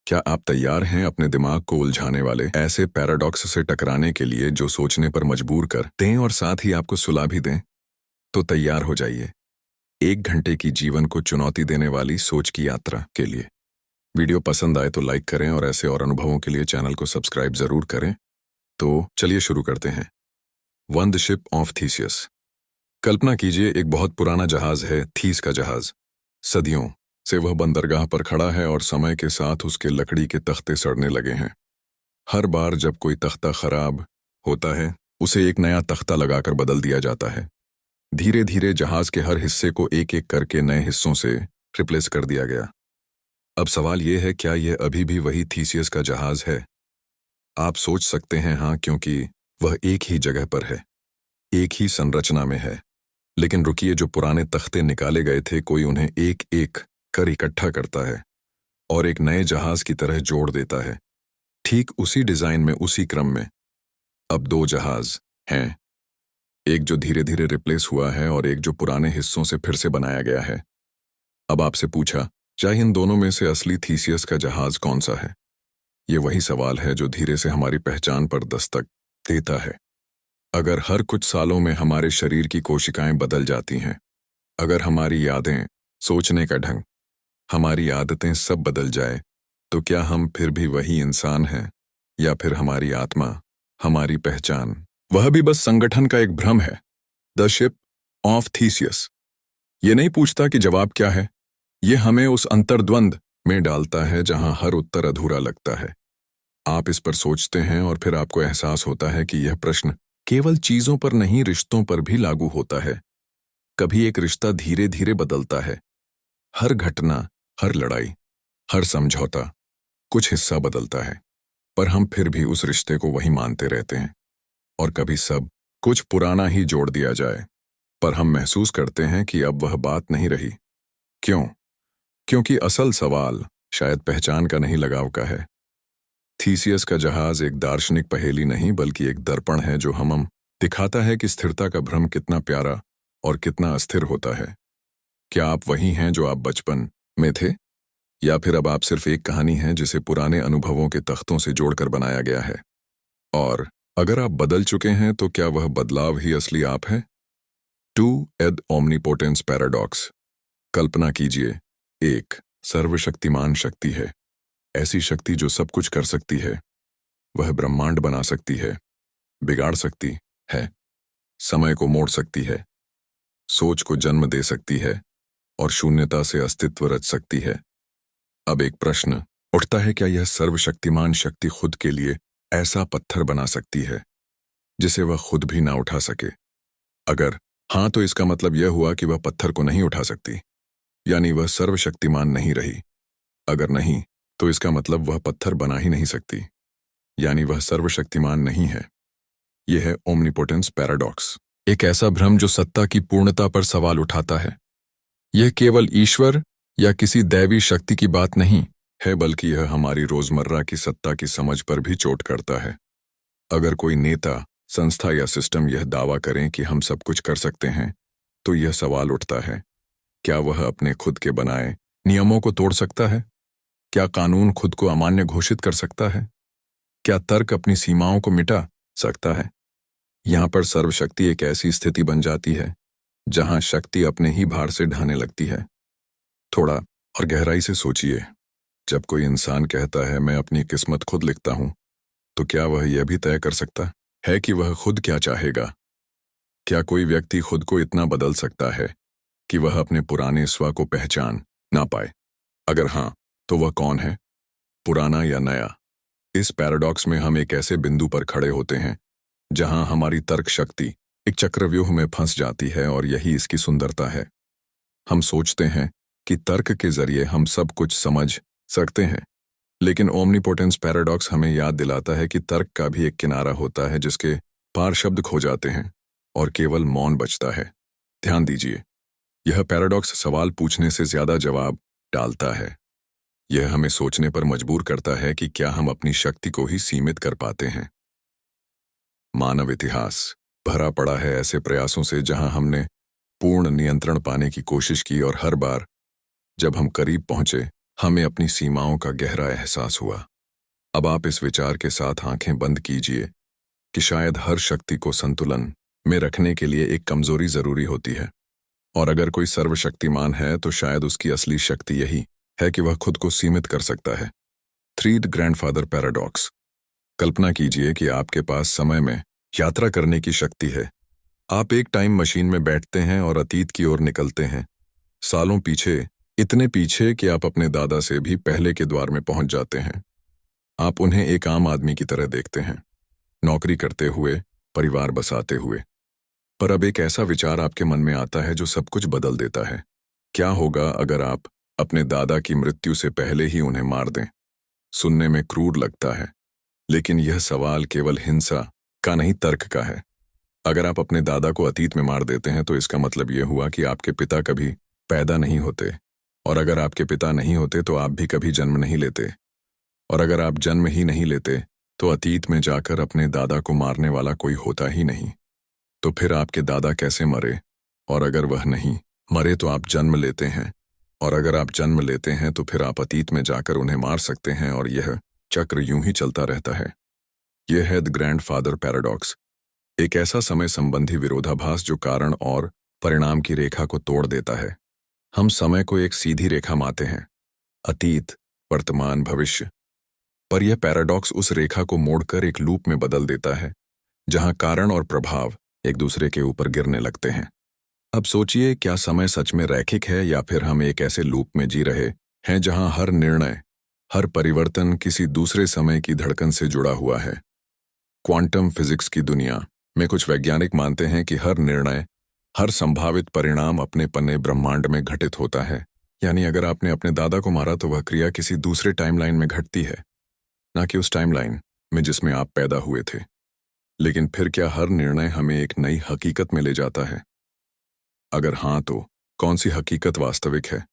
क्या आप तैयार हैं अपने दिमाग को उलझाने वाले ऐसे पैराडॉक्स से टकराने के लिए जो सोचने पर मजबूर कर दें और साथ ही आपको सुला भी दें? तो तैयार हो जाइए 1 घंटे की जीवन को चुनौती देने वाली सोच की यात्रा के लिए। वीडियो पसंद आए तो लाइक करें और ऐसे और अनुभवों के लिए चैनल को सब्सक्राइब जरूर करें। तो चलिए शुरू करते हैं। One the ship of Theseus. कल्पना कीजिए एक बहुत पुराना जहाज है, थीस का जहाज। सदियों से वह बंदरगाह पर खड़ा है और समय के साथ उसके लकड़ी के तख्ते सड़ने लगे हैं। हर बार जब कोई तख्ता खराब होता है उसे एक नया तख्ता लगाकर बदल दिया जाता है। धीरे धीरे जहाज के हर हिस्से को एक एक करके नए हिस्सों से रिप्लेस कर दिया गया। अब सवाल यह है, क्या यह अभी भी वही थीसियस का जहाज है? आप सोच सकते हैं हाँ, क्योंकि वह एक ही जगह पर है, एक ही संरचना में है। लेकिन रुकिए, जो पुराने तख्ते निकाले गए थे कोई उन्हें एक एक कर इकट्ठा करता है और एक नए जहाज की तरह जोड़ देता है। ठीक उसी डिजाइन में, उसी क्रम में अब 2 जहाज हैं, एक जो धीरे धीरे रिप्लेस हुआ है और एक जो पुराने हिस्सों से फिर से बनाया गया है। अब आपसे पूछा चाहे इन दोनों में से असली थीसियस का जहाज कौन सा है? ये वही सवाल है जो धीरे से हमारी पहचान पर दस्तक देता है। अगर हर कुछ सालों में हमारे शरीर की कोशिकाएं बदल जाती हैं, अगर हमारी यादें, सोचने का ढंग, हमारी आदतें सब बदल जाए, तो क्या हम फिर भी वही इंसान हैं, या फिर हमारी आत्मा, हमारी पहचान वह भी बस संगठन का एक भ्रम है? द शिप ऑफ थीसियस ये नहीं पूछता कि जवाब क्या है, ये हमें उस अंतर्द्वंद में डालता है जहां हर उत्तर अधूरा लगता है। आप इस पर सोचते हैं और फिर आपको एहसास होता है कि यह प्रश्न केवल चीजों पर नहीं, रिश्तों पर भी लागू होता है। कभी एक रिश्ता धीरे धीरे बदलता है, हर घटना, हर लड़ाई, हर समझौता कुछ हिस्सा बदलता है, पर हम फिर भी उस रिश्ते को वही मानते रहते हैं। और कभी सब कुछ पुराना ही जोड़ दिया जाए, पर हम महसूस करते हैं कि अब वह बात नहीं रही। क्यों? क्योंकि असल सवाल शायद पहचान का नहीं, लगाव का है। थीसियस का जहाज एक दार्शनिक पहेली नहीं, बल्कि एक दर्पण है जो हम दिखाता है कि स्थिरता का भ्रम कितना प्यारा और कितना अस्थिर होता है। क्या आप वही हैं जो आप बचपन में थे, या फिर अब आप सिर्फ एक कहानी हैं जिसे पुराने अनुभवों के तख्तों से जोड़कर बनाया गया है? और अगर आप बदल चुके हैं तो क्या वह बदलाव ही असली आप है? Two the omnipotence paradox. कल्पना कीजिए, एक सर्वशक्तिमान शक्ति है, ऐसी शक्ति जो सब कुछ कर सकती है। वह ब्रह्मांड बना सकती है, बिगाड़ सकती है, समय को मोड़ सकती है, सोच को जन्म दे सकती है और शून्यता से अस्तित्व रच सकती है। अब एक प्रश्न उठता है, क्या यह सर्वशक्तिमान शक्ति खुद के लिए ऐसा पत्थर बना सकती है जिसे वह खुद भी ना उठा सके? अगर हाँ, तो इसका मतलब यह हुआ कि वह पत्थर को नहीं उठा सकती, यानी वह सर्वशक्तिमान नहीं रही। अगर नहीं, तो इसका मतलब वह पत्थर बना ही नहीं सकती, यानी वह सर्वशक्तिमान नहीं है। यह है ओमनीपोटेंस पैराडॉक्स, एक ऐसा भ्रम जो सत्ता की पूर्णता पर सवाल उठाता है। यह केवल ईश्वर या किसी दैवी शक्ति की बात नहीं है, बल्कि यह हमारी रोजमर्रा की सत्ता की समझ पर भी चोट करता है। अगर कोई नेता, संस्था या सिस्टम यह दावा करें कि हम सब कुछ कर सकते हैं, तो यह सवाल उठता है, क्या वह अपने खुद के बनाए नियमों को तोड़ सकता है? क्या कानून खुद को अमान्य घोषित कर सकता है? क्या तर्क अपनी सीमाओं को मिटा सकता है? यहाँ पर सर्वशक्ति एक ऐसी स्थिति बन जाती है जहां शक्ति अपने ही भार से ढाने लगती है। थोड़ा और गहराई से सोचिए, जब कोई इंसान कहता है मैं अपनी किस्मत खुद लिखता हूं, तो क्या वह यह भी तय कर सकता है कि वह खुद क्या चाहेगा? क्या कोई व्यक्ति खुद को इतना बदल सकता है कि वह अपने पुराने स्व को पहचान ना पाए? अगर हाँ, तो वह कौन है, पुराना या नया? इस पैराडॉक्स में हम एक ऐसे बिंदु पर खड़े होते हैं जहां हमारी तर्क शक्ति एक चक्रव्यूह में फंस जाती है, और यही इसकी सुंदरता है। हम सोचते हैं कि तर्क के जरिए हम सब कुछ समझ सकते हैं, लेकिन ओमनीपोटेंस पैराडॉक्स हमें याद दिलाता है कि तर्क का भी एक किनारा होता है जिसके पार शब्द खो जाते हैं और केवल मौन बचता है। ध्यान दीजिए, यह पैराडॉक्स सवाल पूछने से ज्यादा जवाब डालता है। यह हमें सोचने पर मजबूर करता है कि क्या हम अपनी शक्ति को ही सीमित कर पाते हैं। मानव इतिहास भरा पड़ा है ऐसे प्रयासों से जहां हमने पूर्ण नियंत्रण पाने की कोशिश की, और हर बार जब हम करीब पहुंचे, हमें अपनी सीमाओं का गहरा एहसास हुआ। अब आप इस विचार के साथ आंखें बंद कीजिए कि शायद हर शक्ति को संतुलन में रखने के लिए एक कमजोरी जरूरी होती है, और अगर कोई सर्वशक्तिमान है तो शायद उसकी असली शक्ति यही है कि वह खुद को सीमित कर सकता है। Three grandfather paradox. कल्पना कीजिए कि आपके पास समय में यात्रा करने की शक्ति है। आप एक टाइम मशीन में बैठते हैं और अतीत की ओर निकलते हैं, सालों पीछे, इतने पीछे कि आप अपने दादा से भी पहले के द्वार में पहुंच जाते हैं। आप उन्हें एक आम आदमी की तरह देखते हैं, नौकरी करते हुए, परिवार बसाते हुए। पर अब एक ऐसा विचार आपके मन में आता है जो सब कुछ बदल देता है। क्या होगा अगर आप अपने दादा की मृत्यु से पहले ही उन्हें मार दें? सुनने में क्रूर लगता है, लेकिन यह सवाल केवल हिंसा का नहीं, तर्क का है। अगर आप अपने दादा को अतीत में मार देते हैं तो इसका मतलब यह हुआ कि आपके पिता कभी पैदा नहीं होते, और अगर आपके पिता नहीं होते तो आप भी कभी जन्म नहीं लेते, और अगर आप जन्म ही नहीं लेते तो अतीत में जाकर अपने दादा को मारने वाला कोई होता ही नहीं। तो फिर आपके दादा कैसे मरे? और अगर वह नहीं मरे तो आप जन्म लेते हैं, और अगर आप जन्म लेते हैं तो फिर आप अतीत में जाकर उन्हें मार सकते हैं, और यह चक्र यूं ही चलता रहता है। यह है द ग्रैंडफादर पैराडॉक्स, एक ऐसा समय संबंधी विरोधाभास जो कारण और परिणाम की रेखा को तोड़ देता है। हम समय को एक सीधी रेखा मानते हैं, अतीत, वर्तमान, भविष्य, पर यह पैराडॉक्स उस रेखा को मोड़कर एक लूप में बदल देता है, जहां कारण और प्रभाव एक दूसरे के ऊपर गिरने लगते हैं। अब सोचिए, क्या समय सच में रैखिक है, या फिर हम एक ऐसे लूप में जी रहे हैं जहां हर निर्णय, हर परिवर्तन किसी दूसरे समय की धड़कन से जुड़ा हुआ है? क्वांटम फिजिक्स की दुनिया में कुछ वैज्ञानिक मानते हैं कि हर निर्णय, हर संभावित परिणाम अपने पन्ने ब्रह्मांड में घटित होता है। यानी अगर आपने अपने दादा को मारा तो वह क्रिया किसी दूसरे टाइमलाइन में घटती है, ना कि उस टाइमलाइन में जिसमें आप पैदा हुए थे। लेकिन फिर क्या हर निर्णय हमें एक नई हकीकत में ले जाता है? अगर हाँ, तो कौन सी हकीकत वास्तविक है?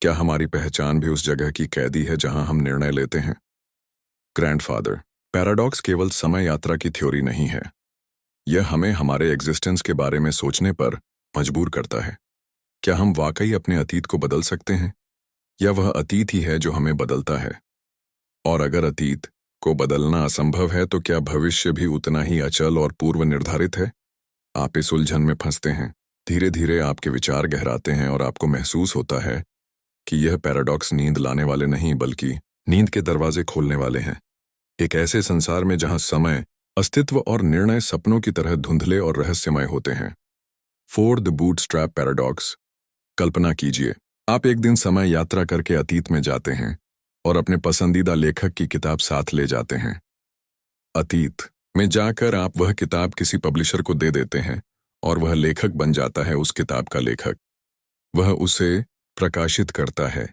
क्या हमारी पहचान भी उस जगह की कैदी है जहां हम निर्णय लेते हैं? ग्रैंडफादर पैराडॉक्स केवल समय यात्रा की थ्योरी नहीं है, यह हमें हमारे एग्जिस्टेंस के बारे में सोचने पर मजबूर करता है। क्या हम वाकई अपने अतीत को बदल सकते हैं, या वह अतीत ही है जो हमें बदलता है? और अगर अतीत को बदलना असंभव है तो क्या भविष्य भी उतना ही अचल और पूर्व निर्धारित है? आप इस उलझन में फंसते हैं। धीरे धीरे आपके विचार गहराते हैं और आपको महसूस होता है कि यह पैराडॉक्स नींद लाने वाले नहीं, बल्कि नींद के दरवाजे खोलने वाले हैं। एक ऐसे संसार में जहां समय, अस्तित्व और निर्णय सपनों की तरह धुंधले और रहस्यमय होते हैं। Four the bootstrap paradox. कल्पना कीजिए, आप एक दिन समय यात्रा करके अतीत में जाते हैं और अपने पसंदीदा लेखक की किताब साथ ले जाते हैं। अतीत में जाकर आप वह किताब किसी पब्लिशर को दे देते हैं और वह लेखक बन जाता है उस किताब का लेखक। वह उसे प्रकाशित करता है,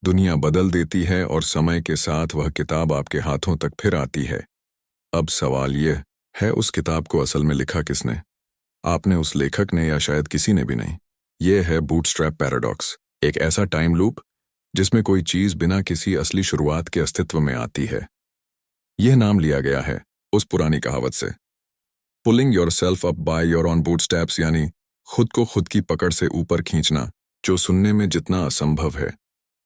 दुनिया बदल देती है और समय के साथ वह किताब आपके हाथों तक फिर आती है। अब सवाल यह है, उस किताब को असल में लिखा किसने? आपने, उस लेखक ने, या शायद किसी ने भी नहीं। यह है बूटस्ट्रैप पैराडॉक्स, एक ऐसा टाइम लूप जिसमें कोई चीज बिना किसी असली शुरुआत के अस्तित्व में आती है। यह नाम लिया गया है उस पुरानी कहावत से, pulling yourself up by your own bootstraps, यानी खुद को खुद की पकड़ से ऊपर खींचना, जो सुनने में जितना असंभव है,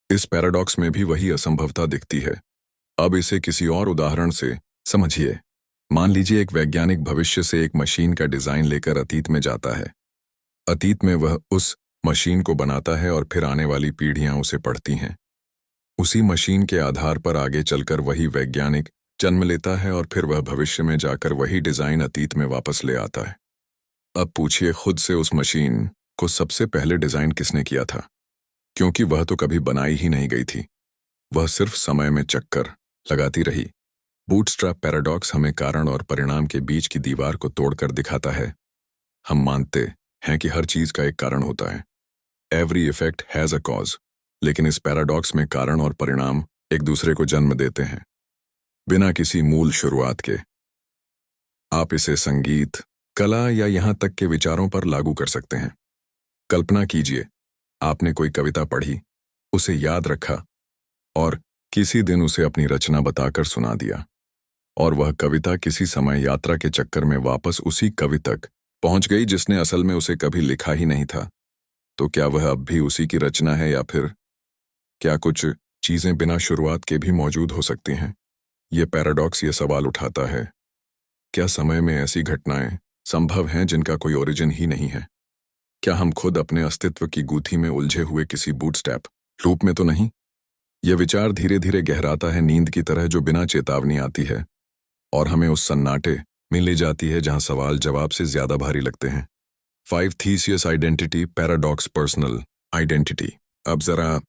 इस पैराडॉक्स में भी वही असंभवता दिखती है। अब इसे किसी और उदाहरण से समझिए। मान लीजिए एक वैज्ञानिक भविष्य से एक मशीन का डिजाइन लेकर अतीत में जाता है। अतीत में वह उस मशीन को बनाता है और फिर आने वाली पीढ़ियां उसे पढ़ती हैं। उसी मशीन के आधार पर आगे चलकर वही वैज्ञानिक जन्म लेता है और फिर वह भविष्य में जाकर वही डिजाइन अतीत में वापस ले आता है। अब पूछिए खुद से, उस मशीन को सबसे पहले डिजाइन किसने किया था? क्योंकि वह तो कभी बनाई ही नहीं गई थी, वह सिर्फ समय में चक्कर लगाती रही। बूटस्ट्रैप पैराडॉक्स हमें कारण और परिणाम के बीच की दीवार को तोड़कर दिखाता है। हम मानते हैं कि हर चीज का एक कारण होता है, every effect has a cause, लेकिन इस पैराडॉक्स में कारण और परिणाम एक दूसरे को जन्म देते हैं, बिना किसी मूल शुरुआत के। आप इसे संगीत, कला या यहां तक के विचारों पर लागू कर सकते हैं। कल्पना कीजिए, आपने कोई कविता पढ़ी, उसे याद रखा और किसी दिन उसे अपनी रचना बताकर सुना दिया, और वह कविता किसी समय यात्रा के चक्कर में वापस उसी कवि तक पहुंच गई जिसने असल में उसे कभी लिखा ही नहीं था। तो क्या वह अब भी उसी की रचना है, या फिर क्या कुछ चीजें बिना शुरुआत के भी मौजूद हो सकती हैं। ये पैराडॉक्स ये सवाल उठाता है, क्या समय में ऐसी घटनाएं संभव हैं जिनका कोई ओरिजिन ही नहीं है? क्या हम खुद अपने अस्तित्व की गूथी में उलझे हुए किसी बूटस्ट्रैप लूप में तो नहीं? यह विचार धीरे धीरे गहराता है, नींद की तरह जो बिना चेतावनी आती है और हमें उस सन्नाटे में ले जाती है जहां सवाल जवाब से ज्यादा भारी लगते हैं। 5 Theseus identity paradox personal identity. अब जरा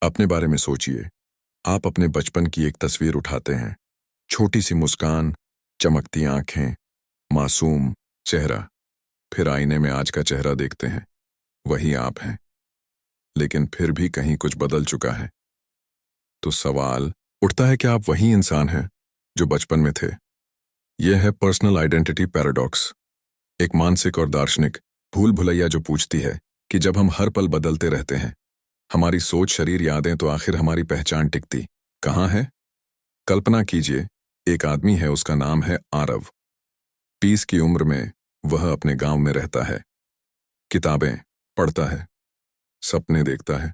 अपने बारे में सोचिए। आप अपने बचपन की एक तस्वीर उठाते हैं, छोटी सी मुस्कान, चमकती आंखें, मासूम चेहरा। फिर आईने में आज का चेहरा देखते हैं, वही आप हैं, लेकिन फिर भी कहीं कुछ बदल चुका है। तो सवाल उठता है कि आप वही इंसान हैं जो बचपन में थे। यह है पर्सनल आइडेंटिटी पैराडॉक्स, एक मानसिक और दार्शनिक भूल भुलैया जो पूछती है कि जब हम हर पल बदलते रहते हैं, हमारी सोच, शरीर, यादें, तो आखिर हमारी पहचान टिकती कहाँ है? कल्पना कीजिए, एक आदमी है, उसका नाम है आरव। 20 की उम्र में वह अपने गांव में रहता है, किताबें पढ़ता है, सपने देखता है।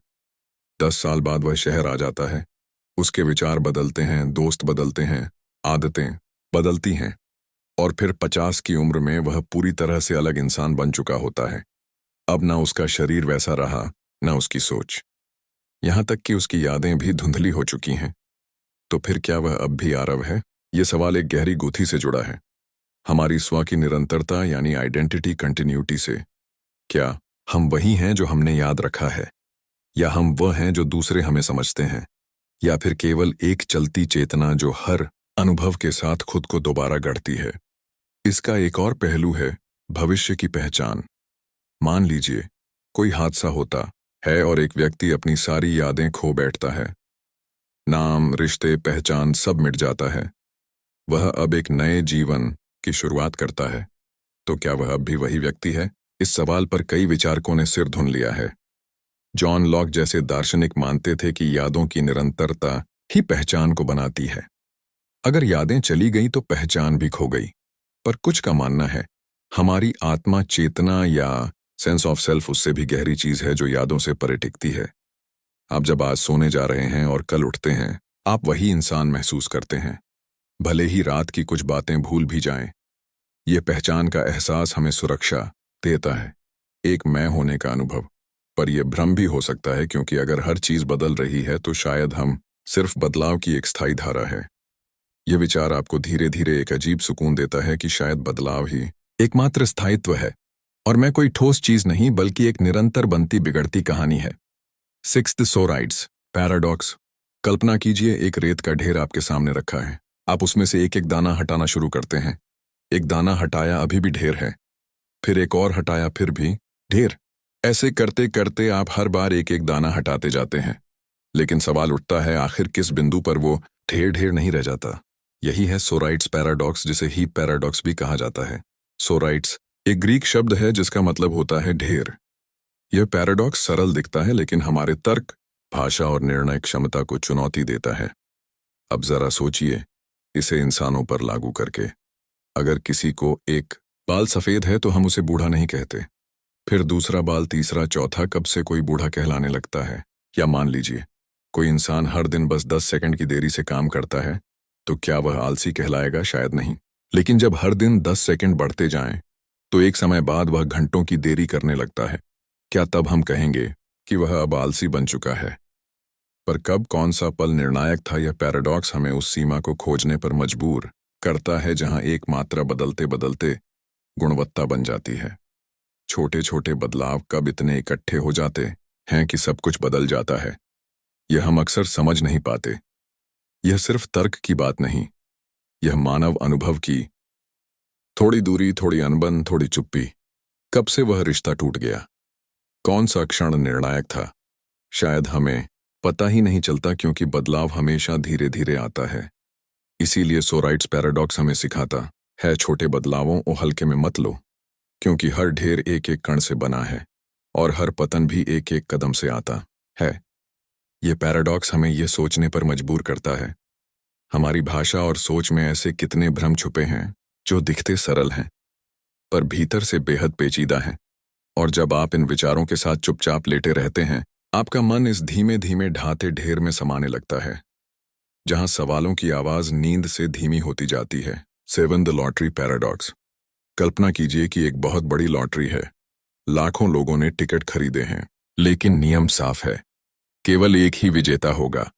10 साल बाद वह शहर आ जाता है। उसके विचार बदलते हैं, दोस्त बदलते हैं, आदतें बदलती हैं, और फिर 50 की उम्र में वह पूरी तरह से अलग इंसान बन चुका होता है। अब ना उसका शरीर वैसा रहा, ना उसकी सोच, यहां तक कि उसकी यादें भी धुंधली हो चुकी हैं। तो फिर क्या वह अब भी आरव है? यह सवाल एक गहरी गूथी से जुड़ा है, हमारी स्व की निरंतरता यानी आइडेंटिटी कंटिन्यूटी से। क्या हम वही हैं जो हमने याद रखा है, या हम वह हैं जो दूसरे हमें समझते हैं, या फिर केवल एक चलती चेतना जो हर अनुभव के साथ खुद को दोबारा गढ़ती है? इसका एक और पहलू है भविष्य की पहचान। मान लीजिए कोई हादसा होता है और एक व्यक्ति अपनी सारी यादें खो बैठता है, नाम, रिश्ते, पहचान सब मिट जाता है। वह अब एक नए जीवन की शुरुआत करता है। तो क्या वह अब भी वही व्यक्ति है? इस सवाल पर कई विचारकों ने सिर धुन लिया है। जॉन लॉक जैसे दार्शनिक मानते थे कि यादों की निरंतरता ही पहचान को बनाती है। अगर यादें चली गई तो पहचान भी खो गई। पर कुछ का मानना है हमारी आत्मा, चेतना या सेंस ऑफ सेल्फ उससे भी गहरी चीज है जो यादों से परे टिकती है। आप जब आज सोने जा रहे हैं और कल उठते हैं, आप वही इंसान महसूस करते हैं, भले ही रात की कुछ बातें भूल भी जाएं। ये पहचान का एहसास हमें सुरक्षा देता है, एक मैं होने का अनुभव। पर यह भ्रम भी हो सकता है, क्योंकि अगर हर चीज बदल रही है तो शायद हम सिर्फ बदलाव की एक स्थायी धारा है। यह विचार आपको धीरे धीरे एक अजीब सुकून देता है कि शायद बदलाव ही एकमात्र स्थायित्व है, और मैं कोई ठोस चीज नहीं बल्कि एक निरंतर बनती बिगड़ती कहानी है। 6th सोराइड्स paradox. कल्पना कीजिए एक रेत का ढेर आपके सामने रखा है। आप उसमें से एक एक दाना हटाना शुरू करते हैं। एक दाना हटाया, अभी भी ढेर है। फिर एक और हटाया, फिर भी ढेर। ऐसे करते करते आप हर बार एक एक दाना हटाते जाते हैं। लेकिन सवाल उठता है, आखिर किस बिंदु पर वो ढेर ढेर नहीं रह जाता? यही है सोराइड्स पैराडॉक्स, जिसे हीप पैराडॉक्स भी कहा जाता है। सोराइड्स एक ग्रीक शब्द है जिसका मतलब होता है ढेर। यह पैराडॉक्स सरल दिखता है, लेकिन हमारे तर्क, भाषा और निर्णय क्षमता को चुनौती देता है। अब जरा सोचिए इसे इंसानों पर लागू करके। अगर किसी को एक बाल सफेद है तो हम उसे बूढ़ा नहीं कहते। फिर दूसरा बाल, तीसरा, चौथा, कब से कोई बूढ़ा कहलाने लगता है? या मान लीजिए कोई इंसान हर दिन बस 10 सेकंड की देरी से काम करता है, तो क्या वह आलसी कहलाएगा? शायद नहीं। लेकिन जब हर दिन 10 सेकंड बढ़ते जाएं, तो एक समय बाद वह घंटों की देरी करने लगता है। क्या तब हम कहेंगे कि वह अब आलसी बन चुका है? पर कब, कौन सा पल निर्णायक था? यह पैराडॉक्स हमें उस सीमा को खोजने पर मजबूर करता है जहां एक मात्रा बदलते बदलते गुणवत्ता बन जाती है। छोटे छोटे बदलाव कब इतने इकट्ठे हो जाते हैं कि सब कुछ बदल जाता है? यह हम अक्सर समझ नहीं पाते। यह सिर्फ तर्क की बात नहीं, यह मानव अनुभव की थोड़ी दूरी, थोड़ी अनबन, थोड़ी चुप्पी। कब से वह रिश्ता टूट गया? कौन सा क्षण निर्णायक था? शायद हमें पता ही नहीं चलता, क्योंकि बदलाव हमेशा धीरे धीरे आता है। इसीलिए सोराइड्स पैराडॉक्स हमें सिखाता है, छोटे बदलावों को हल्के में मत लो, क्योंकि हर ढेर एक एक कण से बना है और हर पतन भी एक एक कदम से आता है। ये पैराडॉक्स हमें यह सोचने पर मजबूर करता है, हमारी भाषा और सोच में ऐसे कितने भ्रम छुपे हैं जो दिखते सरल हैं पर भीतर से बेहद पेचीदा हैं। और जब आप इन विचारों के साथ चुपचाप लेटे रहते हैं, आपका मन इस धीमे धीमे ढाते ढेर में समाने लगता है, जहां सवालों की आवाज नींद से धीमी होती जाती है। 7 द लॉटरी पैराडॉक्स। कल्पना कीजिए कि एक बहुत बड़ी लॉटरी है। लाखों लोगों ने टिकट खरीदे हैं, लेकिन नियम साफ है, केवल एक ही विजेता होगा।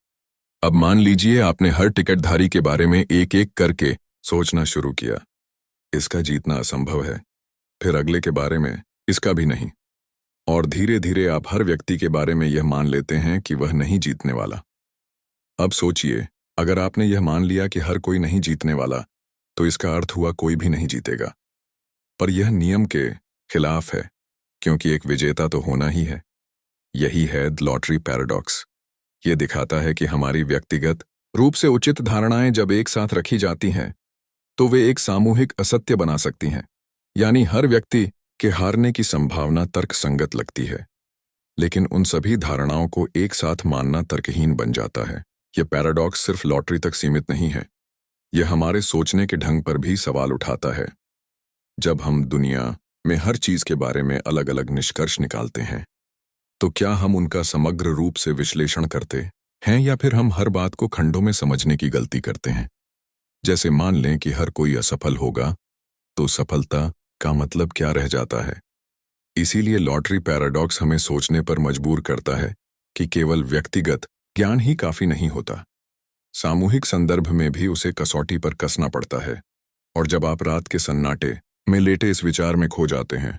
अब मान लीजिए आपने हर टिकटधारी के बारे में एक एक करके सोचना शुरू किया। इसका जीतना असंभव है, फिर अगले के बारे में, इसका भी नहीं, और धीरे धीरे आप हर व्यक्ति के बारे में यह मान लेते हैं कि वह नहीं जीतने वाला। अब सोचिए, अगर आपने यह मान लिया कि हर कोई नहीं जीतने वाला, तो इसका अर्थ हुआ कोई भी नहीं जीतेगा। पर यह नियम के खिलाफ है, क्योंकि एक विजेता तो होना ही है। यही है द लॉटरी पैराडॉक्स। ये दिखाता है कि हमारी व्यक्तिगत रूप से उचित धारणाएं जब एक साथ रखी जाती हैं, तो वे एक सामूहिक असत्य बना सकती हैं। यानी हर व्यक्ति के हारने की संभावना तर्कसंगत लगती है, लेकिन उन सभी धारणाओं को एक साथ मानना तर्कहीन बन जाता है। यह पैराडॉक्स सिर्फ लॉटरी तक सीमित नहीं है, यह हमारे सोचने के ढंग पर भी सवाल उठाता है। जब हम दुनिया में हर चीज के बारे में अलग अलग निष्कर्ष निकालते हैं, तो क्या हम उनका समग्र रूप से विश्लेषण करते हैं, या फिर हम हर बात को खंडों में समझने की गलती करते हैं? जैसे मान लें कि हर कोई असफल होगा, तो सफलता का मतलब क्या रह जाता है? इसीलिए लॉटरी पैराडॉक्स हमें सोचने पर मजबूर करता है कि केवल व्यक्तिगत ज्ञान ही काफी नहीं होता, सामूहिक संदर्भ में भी उसे कसौटी पर कसना पड़ता है। और जब आप रात के सन्नाटे में लेटे इस विचार में खो जाते हैं,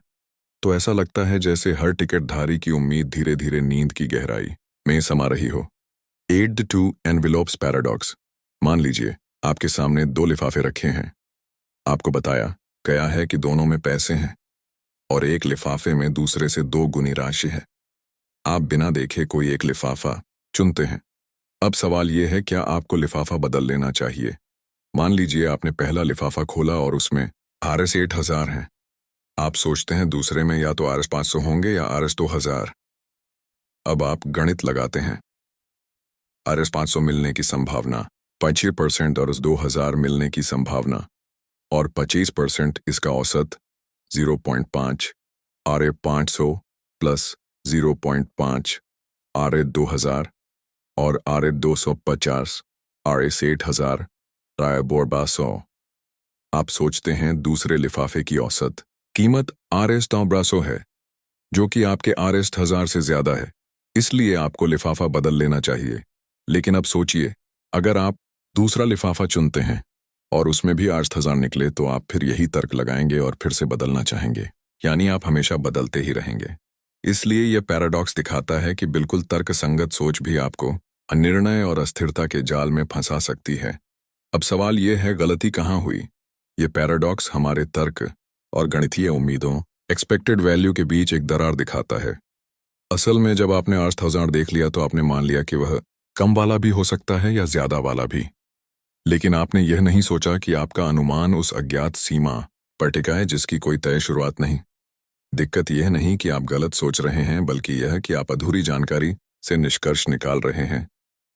तो ऐसा लगता है जैसे हर टिकटधारी की उम्मीद धीरे धीरे नींद की गहराई में समा रही हो। 8 द 2 एनवेलोप्स पैराडॉक्स। मान लीजिए आपके सामने 2 लिफाफे रखे हैं। आपको बताया गया है कि दोनों में पैसे हैं, और एक लिफाफे में दूसरे से 2 गुनी राशि है। आप बिना देखे कोई एक लिफाफा चुनते हैं। अब सवाल यह है, क्या आपको लिफाफा बदल लेना चाहिए? मान लीजिए आपने पहला लिफाफा खोला और उसमें RS 8000 हैं। आप सोचते हैं दूसरे में या तो RS 500 होंगे या RS 2000। अब आप गणित लगाते हैं। RS 500 मिलने की संभावना 25% और उस 2000 मिलने की संभावना और 25%, इसका औसत 0.5। RS 500 प्लस 0.5 RS 2000 और RS 250 RS 8000 राय बोरबा 100। आप सोचते हैं दूसरे लिफाफे की औसत कीमत RS 900 है, जो कि आपके RS 1000 से ज्यादा है, इसलिए आपको लिफाफा बदल लेना चाहिए। लेकिन अब सोचिए, अगर आप दूसरा लिफाफा चुनते हैं और उसमें भी RS 1000 निकले, तो आप फिर यही तर्क लगाएंगे और फिर से बदलना चाहेंगे। यानी आप हमेशा बदलते ही रहेंगे। इसलिए यह पैराडॉक्स दिखाता है कि बिल्कुल तर्कसंगत सोच भी आपको अनिर्णय और अस्थिरता के जाल में फंसा सकती है। अब सवाल यह है, गलती कहाँ हुई? ये पैराडॉक्स हमारे तर्क और गणितीय उम्मीदों एक्सपेक्टेड वैल्यू के बीच एक दरार दिखाता है। असल में जब आपने RS 1000 देख लिया, तो आपने मान लिया कि वह कम वाला भी हो सकता है या ज्यादा वाला भी, लेकिन आपने यह नहीं सोचा कि आपका अनुमान उस अज्ञात सीमा पर टिका है जिसकी कोई तय शुरुआत नहीं। दिक्कत यह नहीं कि आप गलत सोच रहे हैं, बल्कि यह कि आप अधूरी जानकारी से निष्कर्ष निकाल रहे हैं।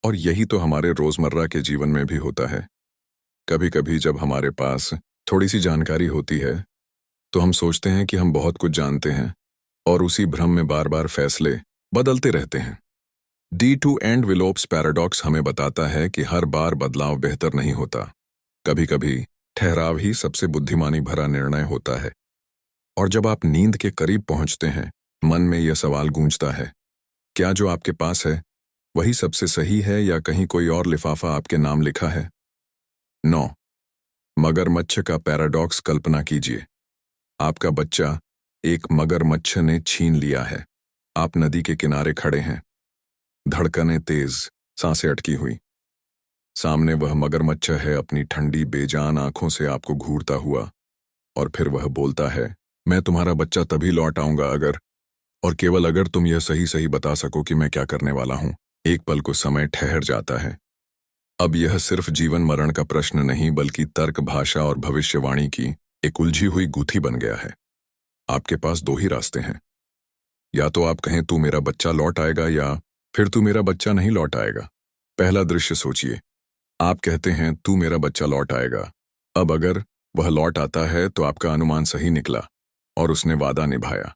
और यही तो हमारे रोजमर्रा के जीवन में भी होता है। कभी कभी जब हमारे पास थोड़ी सी जानकारी होती है, तो हम सोचते हैं कि हम बहुत कुछ जानते हैं, और उसी भ्रम में बार बार फैसले बदलते रहते हैं। D2 एनवेलोप्स पैराडॉक्स हमें बताता है कि हर बार बदलाव बेहतर नहीं होता। कभी कभी ठहराव ही सबसे बुद्धिमानी भरा निर्णय होता है। और जब आप नींद के करीब पहुंचते हैं, मन में यह सवाल गूंजता है, क्या जो आपके पास है वही सबसे सही है, या कहीं कोई और लिफाफा आपके नाम लिखा है? 9 मगरमच्छ का पैराडॉक्स। कल्पना कीजिए, आपका बच्चा एक मगरमच्छ ने छीन लिया है। आप नदी के किनारे खड़े हैं, धड़कनें तेज, सांसें अटकी हुई। सामने वह मगरमच्छ है, अपनी ठंडी बेजान आंखों से आपको घूरता हुआ, और फिर वह बोलता है, मैं तुम्हारा बच्चा तभी लौट आऊंगा अगर, और केवल अगर तुम यह सही सही बता सको कि मैं क्या करने वाला हूं। एक पल को समय ठहर जाता है। अब यह सिर्फ जीवन मरण का प्रश्न नहीं, बल्कि तर्क, भाषा और भविष्यवाणी की एक उलझी हुई गुत्थी बन गया है। आपके पास 2 ही रास्ते हैं। या तो आप कहें तू मेरा बच्चा लौट आएगा, या फिर तू मेरा बच्चा नहीं लौट आएगा। पहला दृश्य सोचिए, आप कहते हैं तू मेरा बच्चा लौट आएगा। अब अगर वह लौट आता है, तो आपका अनुमान सही निकला और उसने वादा निभाया।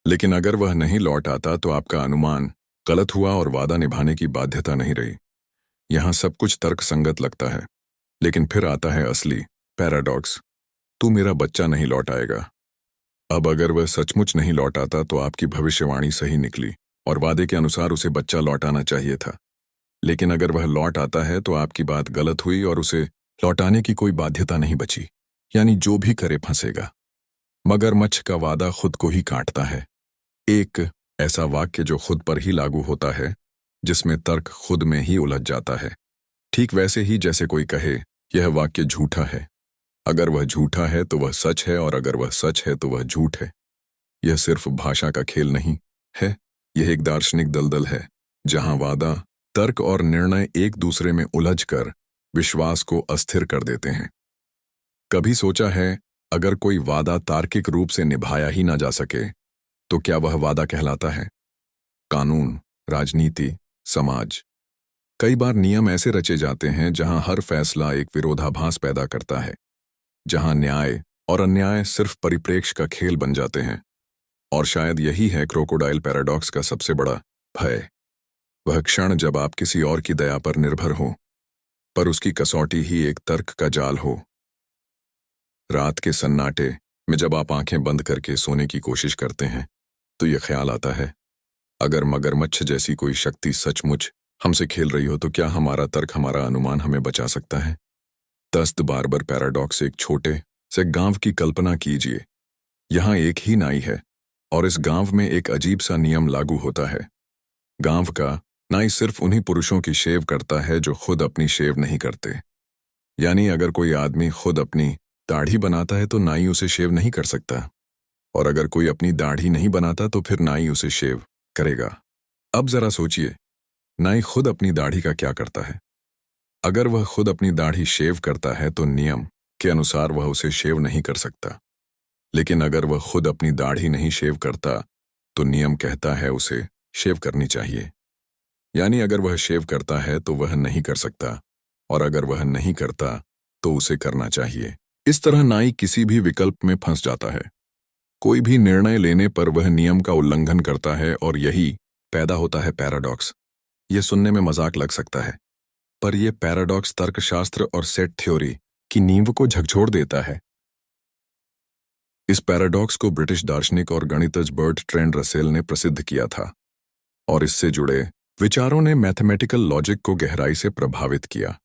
लेकिन अगर वह नहीं लौट आता तो आपका अनुमान गलत हुआ और वादा निभाने की बाध्यता नहीं रही। यहाँ सब कुछ तर्कसंगत लगता है, लेकिन फिर आता है असली पैराडॉक्स। तू मेरा बच्चा नहीं लौट आएगा। अब अगर वह सचमुच नहीं लौट आता तो आपकी भविष्यवाणी सही निकली और वादे के अनुसार उसे बच्चा लौटाना चाहिए था। लेकिन अगर वह लौट आता है तो आपकी बात गलत हुई और उसे लौटाने की कोई बाध्यता नहीं बची। यानी जो भी करे फंसेगा। मगरमच्छ का वादा खुद को ही काटता है। एक ऐसा वाक्य जो खुद पर ही लागू होता है, जिसमें तर्क खुद में ही उलझ जाता है। ठीक वैसे ही जैसे कोई कहे यह वाक्य झूठा है। अगर वह झूठा है तो वह सच है और अगर वह सच है तो वह झूठ है। यह सिर्फ भाषा का खेल नहीं है, यह एक दार्शनिक दलदल है जहां वादा, तर्क और निर्णय एक दूसरे में उलझकर विश्वास को अस्थिर कर देते हैं। कभी सोचा है, अगर कोई वादा तार्किक रूप से निभाया ही ना जा सके तो क्या वह वादा कहलाता है? कानून, राजनीति, समाज, कई बार नियम ऐसे रचे जाते हैं जहां हर फैसला एक विरोधाभास पैदा करता है, जहां न्याय और अन्याय सिर्फ परिप्रेक्ष्य का खेल बन जाते हैं। और शायद यही है क्रोकोडाइल पैराडॉक्स का सबसे बड़ा भय। वह क्षण जब आप किसी और की दया पर निर्भर हो, पर उसकी कसौटी ही एक तर्क का जाल हो। रात के सन्नाटे में जब आप आंखें बंद करके सोने की कोशिश करते हैं तो यह ख्याल आता है, अगर मगरमच्छ जैसी कोई शक्ति सचमुच हमसे खेल रही हो तो क्या हमारा तर्क, हमारा अनुमान हमें बचा सकता है? दस्त बार्बर पैराडॉक्स। एक छोटे से गांव की कल्पना कीजिए। यहाँ एक ही नाई है और इस गांव में एक अजीब सा नियम लागू होता है। गांव का नाई सिर्फ उन्हीं पुरुषों की शेव करता है जो खुद अपनी शेव नहीं करते। यानी अगर कोई आदमी खुद अपनी दाढ़ी बनाता है तो नाई उसे शेव नहीं कर सकता, और अगर कोई अपनी दाढ़ी नहीं बनाता तो फिर नाई उसे शेव करेगा। अब जरा सोचिए, नाई खुद अपनी दाढ़ी का क्या करता है? अगर वह खुद अपनी दाढ़ी शेव करता है तो नियम के अनुसार वह उसे शेव नहीं कर सकता। लेकिन अगर वह खुद अपनी दाढ़ी नहीं शेव करता तो नियम कहता है उसे शेव करनी चाहिए। यानी अगर वह शेव करता है तो वह नहीं कर सकता, और अगर वह नहीं करता तो उसे करना चाहिए। इस तरह नाई किसी भी विकल्प में फंस जाता है। कोई भी निर्णय लेने पर वह नियम का उल्लंघन करता है और यही पैदा होता है पैराडॉक्स। यह सुनने में मजाक लग सकता है, पर यह पैराडॉक्स तर्कशास्त्र और सेट थ्योरी की नींव को झकझोर देता है। इस पैराडॉक्स को ब्रिटिश दार्शनिक और गणितज्ञ बर्ट्रैंड रसेल ने प्रसिद्ध किया था, और इससे जुड़े विचारों ने मैथमेटिकल लॉजिक को गहराई से प्रभावित किया।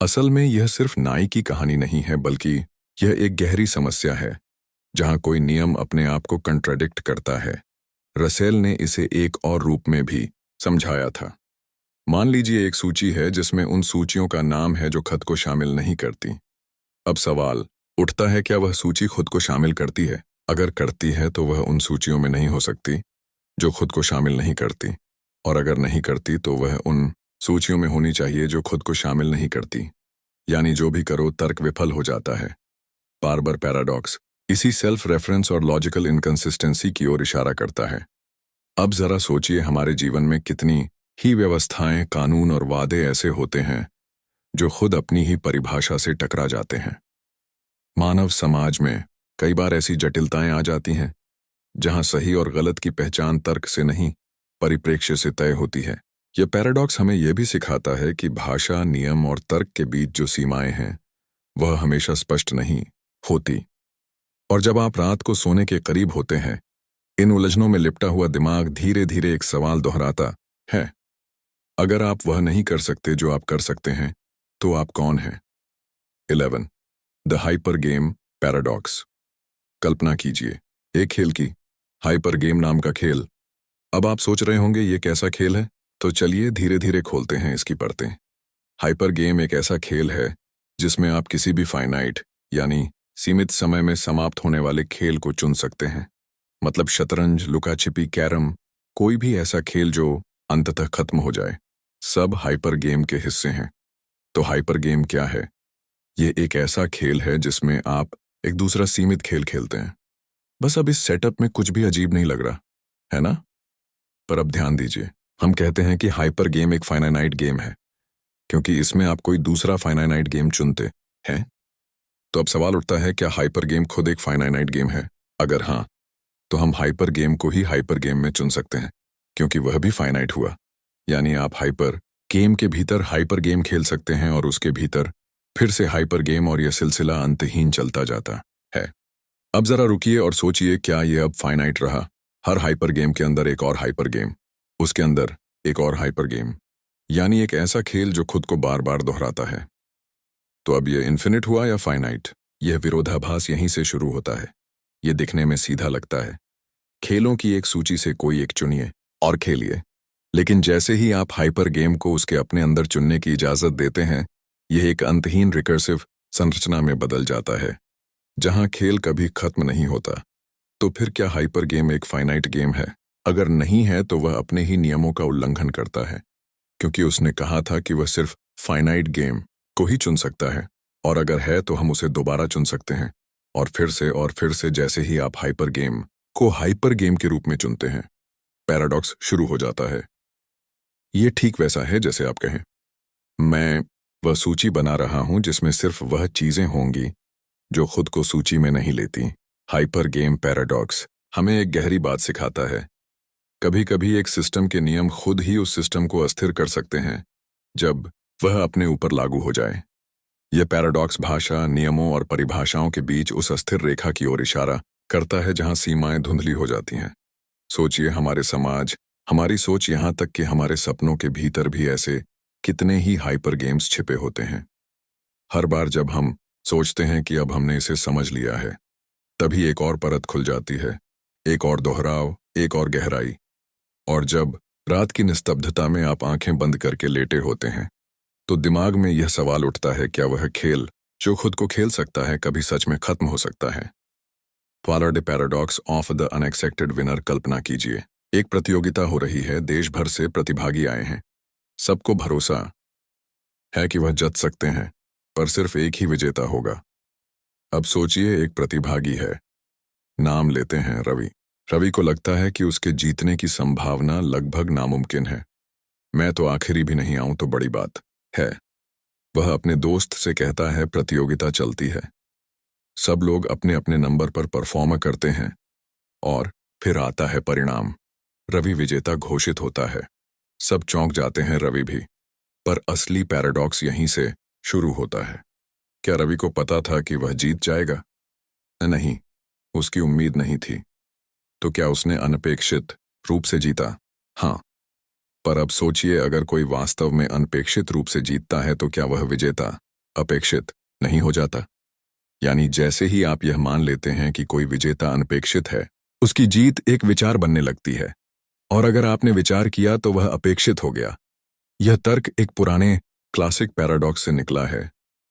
असल में यह सिर्फ नाई की कहानी नहीं है, बल्कि यह एक गहरी समस्या है जहां कोई नियम अपने आप को कंट्राडिक्ट करता है। रसेल ने इसे एक और रूप में भी समझाया था। मान लीजिए एक सूची है जिसमें उन सूचियों का नाम है जो खुद को शामिल नहीं करती। अब सवाल उठता है, क्या वह सूची खुद को शामिल करती है? अगर करती है तो वह उन सूचियों में नहीं हो सकती जो खुद को शामिल नहीं करती, और अगर नहीं करती तो वह उन सूचियों में होनी चाहिए जो खुद को शामिल नहीं करती। यानी जो भी करो तर्क विफल हो जाता है। बार्बर पैराडॉक्स इसी सेल्फ रेफरेंस और लॉजिकल इनकंसिस्टेंसी की ओर इशारा करता है। अब जरा सोचिए, हमारे जीवन में कितनी ही व्यवस्थाएं, कानून और वादे ऐसे होते हैं जो खुद अपनी ही परिभाषा से टकरा जाते हैं। मानव समाज में कई बार ऐसी जटिलताएं आ जाती हैं जहां सही और गलत की पहचान तर्क से नहीं, परिप्रेक्ष्य से तय होती है। यह पैराडॉक्स हमें यह भी सिखाता है कि भाषा, नियम और तर्क के बीच जो सीमाएं हैं वह हमेशा स्पष्ट नहीं होती। और जब आप रात को सोने के करीब होते हैं, इन उलझनों में लिपटा हुआ दिमाग धीरे धीरे एक सवाल दोहराता है, अगर आप वह नहीं कर सकते जो आप कर सकते हैं तो आप कौन हैं? 11. The hyper game paradox. कल्पना कीजिए एक खेल की, हाइपर गेम नाम का खेल। अब आप सोच रहे होंगे ये कैसा खेल है, तो चलिए धीरे धीरे खोलते हैं इसकी परतें। हाइपर गेम एक ऐसा खेल है जिसमें आप किसी भी फाइनाइट यानी सीमित समय में समाप्त होने वाले खेल को चुन सकते हैं। मतलब शतरंज, लुका छिपी, कैरम, कोई भी ऐसा खेल जो अंततः खत्म हो जाए, सब हाइपर गेम के हिस्से हैं। तो हाइपर गेम क्या है? ये एक ऐसा खेल है जिसमें आप एक दूसरा सीमित खेल खेलते हैं। बस अब इस सेटअप में कुछ भी अजीब नहीं लग रहा है ना? पर अब ध्यान दीजिए, हम कहते हैं कि हाइपर गेम एक फाइनाइट गेम है क्योंकि इसमें आप कोई दूसरा फाइनाइट गेम चुनते हैं। तो अब सवाल उठता है, क्या हाइपर गेम खुद एक फाइनाइट गेम है? अगर हाँ, तो हम हाइपर गेम को ही हाइपर गेम में चुन सकते हैं, क्योंकि वह भी फाइनाइट हुआ। यानी आप हाइपर गेम के भीतर हाइपर गेम खेल सकते हैं और उसके भीतर फिर से हाइपर गेम, और यह सिलसिला अंतहीन चलता जाता है। अब जरा रुकिए और सोचिए, क्या यह अब फाइनाइट रहा? हर हाइपर गेम के अंदर एक और हाइपर गेम, उसके अंदर एक और हाइपर गेम, यानी एक ऐसा खेल जो खुद को बार बार दोहराता है। तो अब यह इन्फिनिट हुआ या फाइनाइट? यह विरोधाभास यहीं से शुरू होता है। यह दिखने में सीधा लगता है, खेलों की एक सूची से कोई एक चुनिए और खेलिए। लेकिन जैसे ही आप हाइपर गेम को उसके अपने अंदर चुनने की इजाजत देते हैं, यह एक अंतहीन रिकर्सिव संरचना में बदल जाता है, जहां खेल कभी खत्म नहीं होता। तो फिर क्या हाइपर गेम एक फाइनाइट गेम है? अगर नहीं है तो वह अपने ही नियमों का उल्लंघन करता है, क्योंकि उसने कहा था कि वह सिर्फ फाइनाइट गेम को ही चुन सकता है। और अगर है तो हम उसे दोबारा चुन सकते हैं, और फिर से जैसे ही आप हाइपर गेम को हाइपर गेम के रूप में चुनते हैं, पैराडॉक्स शुरू हो जाता है। ये ठीक वैसा है जैसे आप कहें, मैं वह सूची बना रहा हूं जिसमें सिर्फ वह चीजें होंगी जो खुद को सूची में नहीं लेती। हाइपर गेम पैराडॉक्स हमें एक गहरी बात सिखाता है। कभी कभी एक सिस्टम के नियम खुद ही उस सिस्टम को अस्थिर कर सकते हैं, जब वह अपने ऊपर लागू हो जाए। यह पैराडॉक्स भाषा, नियमों और परिभाषाओं के बीच उस अस्थिर रेखा की ओर इशारा करता है जहां सीमाएं धुंधली हो जाती हैं। सोचिए, हमारे समाज, हमारी सोच, यहां तक कि हमारे सपनों के भीतर भी ऐसे कितने ही हाइपर गेम्स छिपे होते हैं। हर बार जब हम सोचते हैं कि अब हमने इसे समझ लिया है, तभी एक और परत खुल जाती है, एक और दोहराव, एक और गहराई। और जब रात की निस्तब्धता में आप आंखें बंद करके लेटे होते हैं, तो दिमाग में यह सवाल उठता है, क्या वह खेल जो खुद को खेल सकता है कभी सच में खत्म हो सकता है? Follow the paradox of the unexpected winner. कल्पना कीजिए, एक प्रतियोगिता हो रही है, देश भर से प्रतिभागी आए हैं। सबको भरोसा है कि वह जीत सकते हैं, पर सिर्फ एक ही विजेता होगा। अब सोचिए, एक प्रतिभागी है, नाम लेते हैं रवि। रवि को लगता है कि उसके जीतने की संभावना लगभग नामुमकिन है। मैं तो आखिरी भी नहीं आऊं तो बड़ी बात है। वह अपने दोस्त से कहता है, प्रतियोगिता चलती है, सब लोग अपने अपने नंबर पर परफॉर्म करते हैं, और फिर आता है परिणाम। रवि विजेता घोषित होता है। सब चौंक जाते हैं, रवि भी। पर असली पैराडॉक्स यहीं से शुरू होता है। क्या रवि को पता था कि वह जीत जाएगा? नहीं, उसकी उम्मीद नहीं थी। तो क्या उसने अनपेक्षित रूप से जीता? हाँ। पर अब सोचिए, अगर कोई वास्तव में अनपेक्षित रूप से जीतता है, तो क्या वह विजेता अपेक्षित नहीं हो जाता? यानी जैसे ही आप यह मान लेते हैं कि कोई विजेता अनपेक्षित है, उसकी जीत एक विचार बनने लगती है, और अगर आपने विचार किया तो वह अपेक्षित हो गया। यह तर्क एक पुराने क्लासिक पैराडॉक्स से निकला है,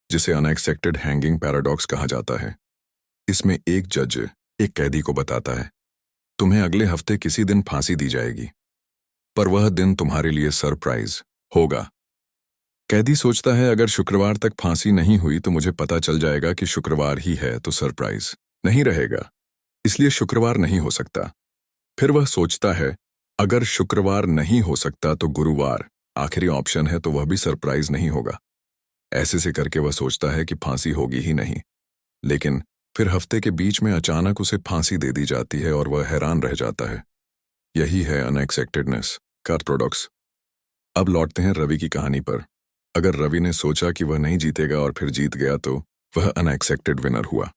जिसे अनएक्सपेक्टेड हैंगिंग पैराडॉक्स कहा जाता है। इसमें एक जज एक कैदी को बताता है, तुम्हें अगले हफ्ते किसी दिन फांसी दी जाएगी, पर वह दिन तुम्हारे लिए सरप्राइज होगा। कैदी सोचता है, अगर शुक्रवार तक फांसी नहीं हुई तो मुझे पता चल जाएगा कि शुक्रवार ही है, तो सरप्राइज नहीं रहेगा, इसलिए शुक्रवार नहीं हो सकता। फिर वह सोचता है, अगर शुक्रवार नहीं हो सकता तो गुरुवार आखिरी ऑप्शन है, तो वह भी सरप्राइज नहीं होगा। ऐसे से करके वह सोचता है कि फांसी होगी ही नहीं, लेकिन फिर हफ्ते के बीच में अचानक उसे फांसी दे दी जाती है और वह हैरान रह जाता है। यही है अनएक्सपेक्टेडनेस का पैराडॉक्स। अब लौटते हैं रवि की कहानी पर। अगर रवि ने सोचा कि वह नहीं जीतेगा और फिर जीत गया, तो वह अनएक्सपेक्टेड विनर हुआ।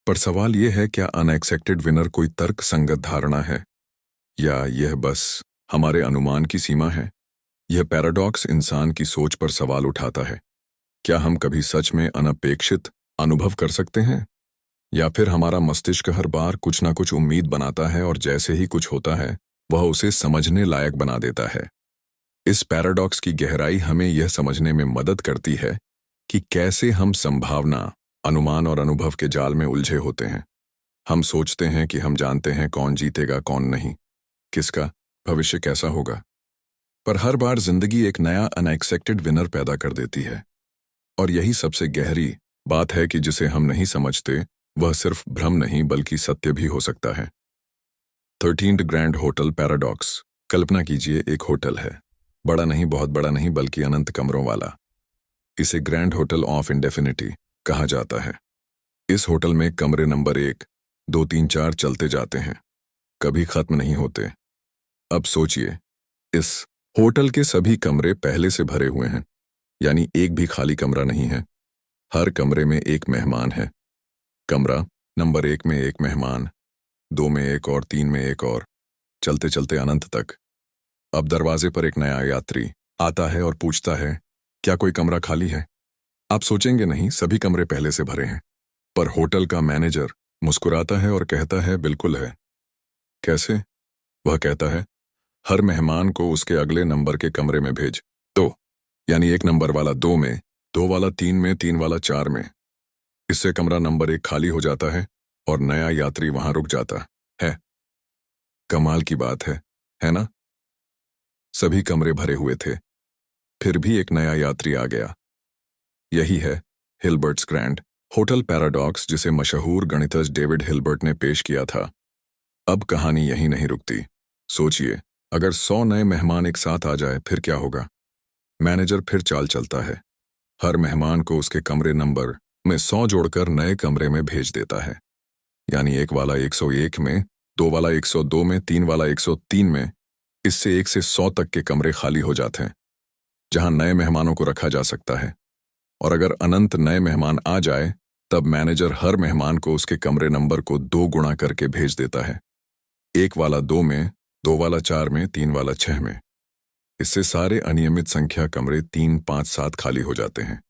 पर सवाल यह है, क्या अनएक्सपेक्टेड विनर कोई तर्क संगत धारणा है, या यह बस हमारे अनुमान की सीमा है? यह पैराडॉक्स इंसान की सोच पर सवाल उठाता है। क्या हम कभी सच में अनपेक्षित अनुभव कर सकते हैं, या फिर हमारा मस्तिष्क हर बार कुछ ना कुछ उम्मीद बनाता है और जैसे ही कुछ होता है वह उसे समझने लायक बना देता है? इस पैराडॉक्स की गहराई हमें यह समझने में मदद करती है कि कैसे हम संभावना, अनुमान और अनुभव के जाल में उलझे होते हैं। हम सोचते हैं कि हम जानते हैं कौन जीतेगा, कौन नहीं, किसका भविष्य कैसा होगा, पर हर बार जिंदगी एक नया अनएक्सपेक्टेड विनर पैदा कर देती है। और यही सबसे गहरी बात है कि जिसे हम नहीं समझते वह सिर्फ भ्रम नहीं बल्कि सत्य भी हो सकता है। 13th grand hotel paradox. कल्पना कीजिए, एक होटल है, बड़ा नहीं, बहुत बड़ा नहीं, बल्कि अनंत कमरों वाला। इसे ग्रैंड होटल ऑफ इंडेफिनिटी कहा जाता है। इस होटल में कमरे नंबर 1, 2, 3, 4 चलते जाते हैं। कभी खत्म नहीं होते। अब सोचिए, इस होटल के सभी कमरे पहले से भरे हुए हैं, यानी एक भी खाली कमरा नहीं है। हर कमरे में एक मेहमान है। कमरा नंबर 1 में एक मेहमान, 2 में एक और 3 में एक और, चलते चलते अनंत तक। अब दरवाजे पर एक नया यात्री आता है और पूछता है, क्या कोई कमरा खाली है? आप सोचेंगे नहीं, सभी कमरे पहले से भरे हैं। पर होटल का मैनेजर मुस्कुराता है और कहता है, बिल्कुल है। कैसे? वह कहता है, हर मेहमान को उसके अगले नंबर के कमरे में भेज दो, यानी 1 नंबर वाला 2 में, 2 वाला 3 में, 3 वाला 4 में। इससे कमरा नंबर 1 खाली हो जाता है और नया यात्री वहां रुक जाता है। कमाल की बात है ना? सभी कमरे भरे हुए थे, फिर भी एक नया यात्री आ गया। यही है हिल्बर्ट्स ग्रैंड होटल पैराडॉक्स, जिसे मशहूर गणितज्ञ डेविड हिल्बर्ट ने पेश किया था। अब कहानी यहीं नहीं रुकती। सोचिए, अगर 100 नए मेहमान एक साथ आ जाए फिर क्या होगा? मैनेजर फिर चाल चलता है। हर मेहमान को उसके कमरे नंबर में 100 जोड़कर नए कमरे में भेज देता है, यानी 1 वाला 101 में, 2 वाला 102 में, 3 वाला 103 में। इससे 1 से 100 तक के कमरे खाली हो जाते हैं, जहां नए मेहमानों को रखा जा सकता है। और अगर अनंत नए मेहमान आ जाए, तब मैनेजर हर मेहमान को उसके कमरे नंबर को 2 गुणा करके भेज देता है। 1 वाला 2 में, 2 वाला 4 में, 3 वाला 6 में। इससे सारे अनियमित संख्या कमरे 3, 5, 7 खाली हो जाते हैं,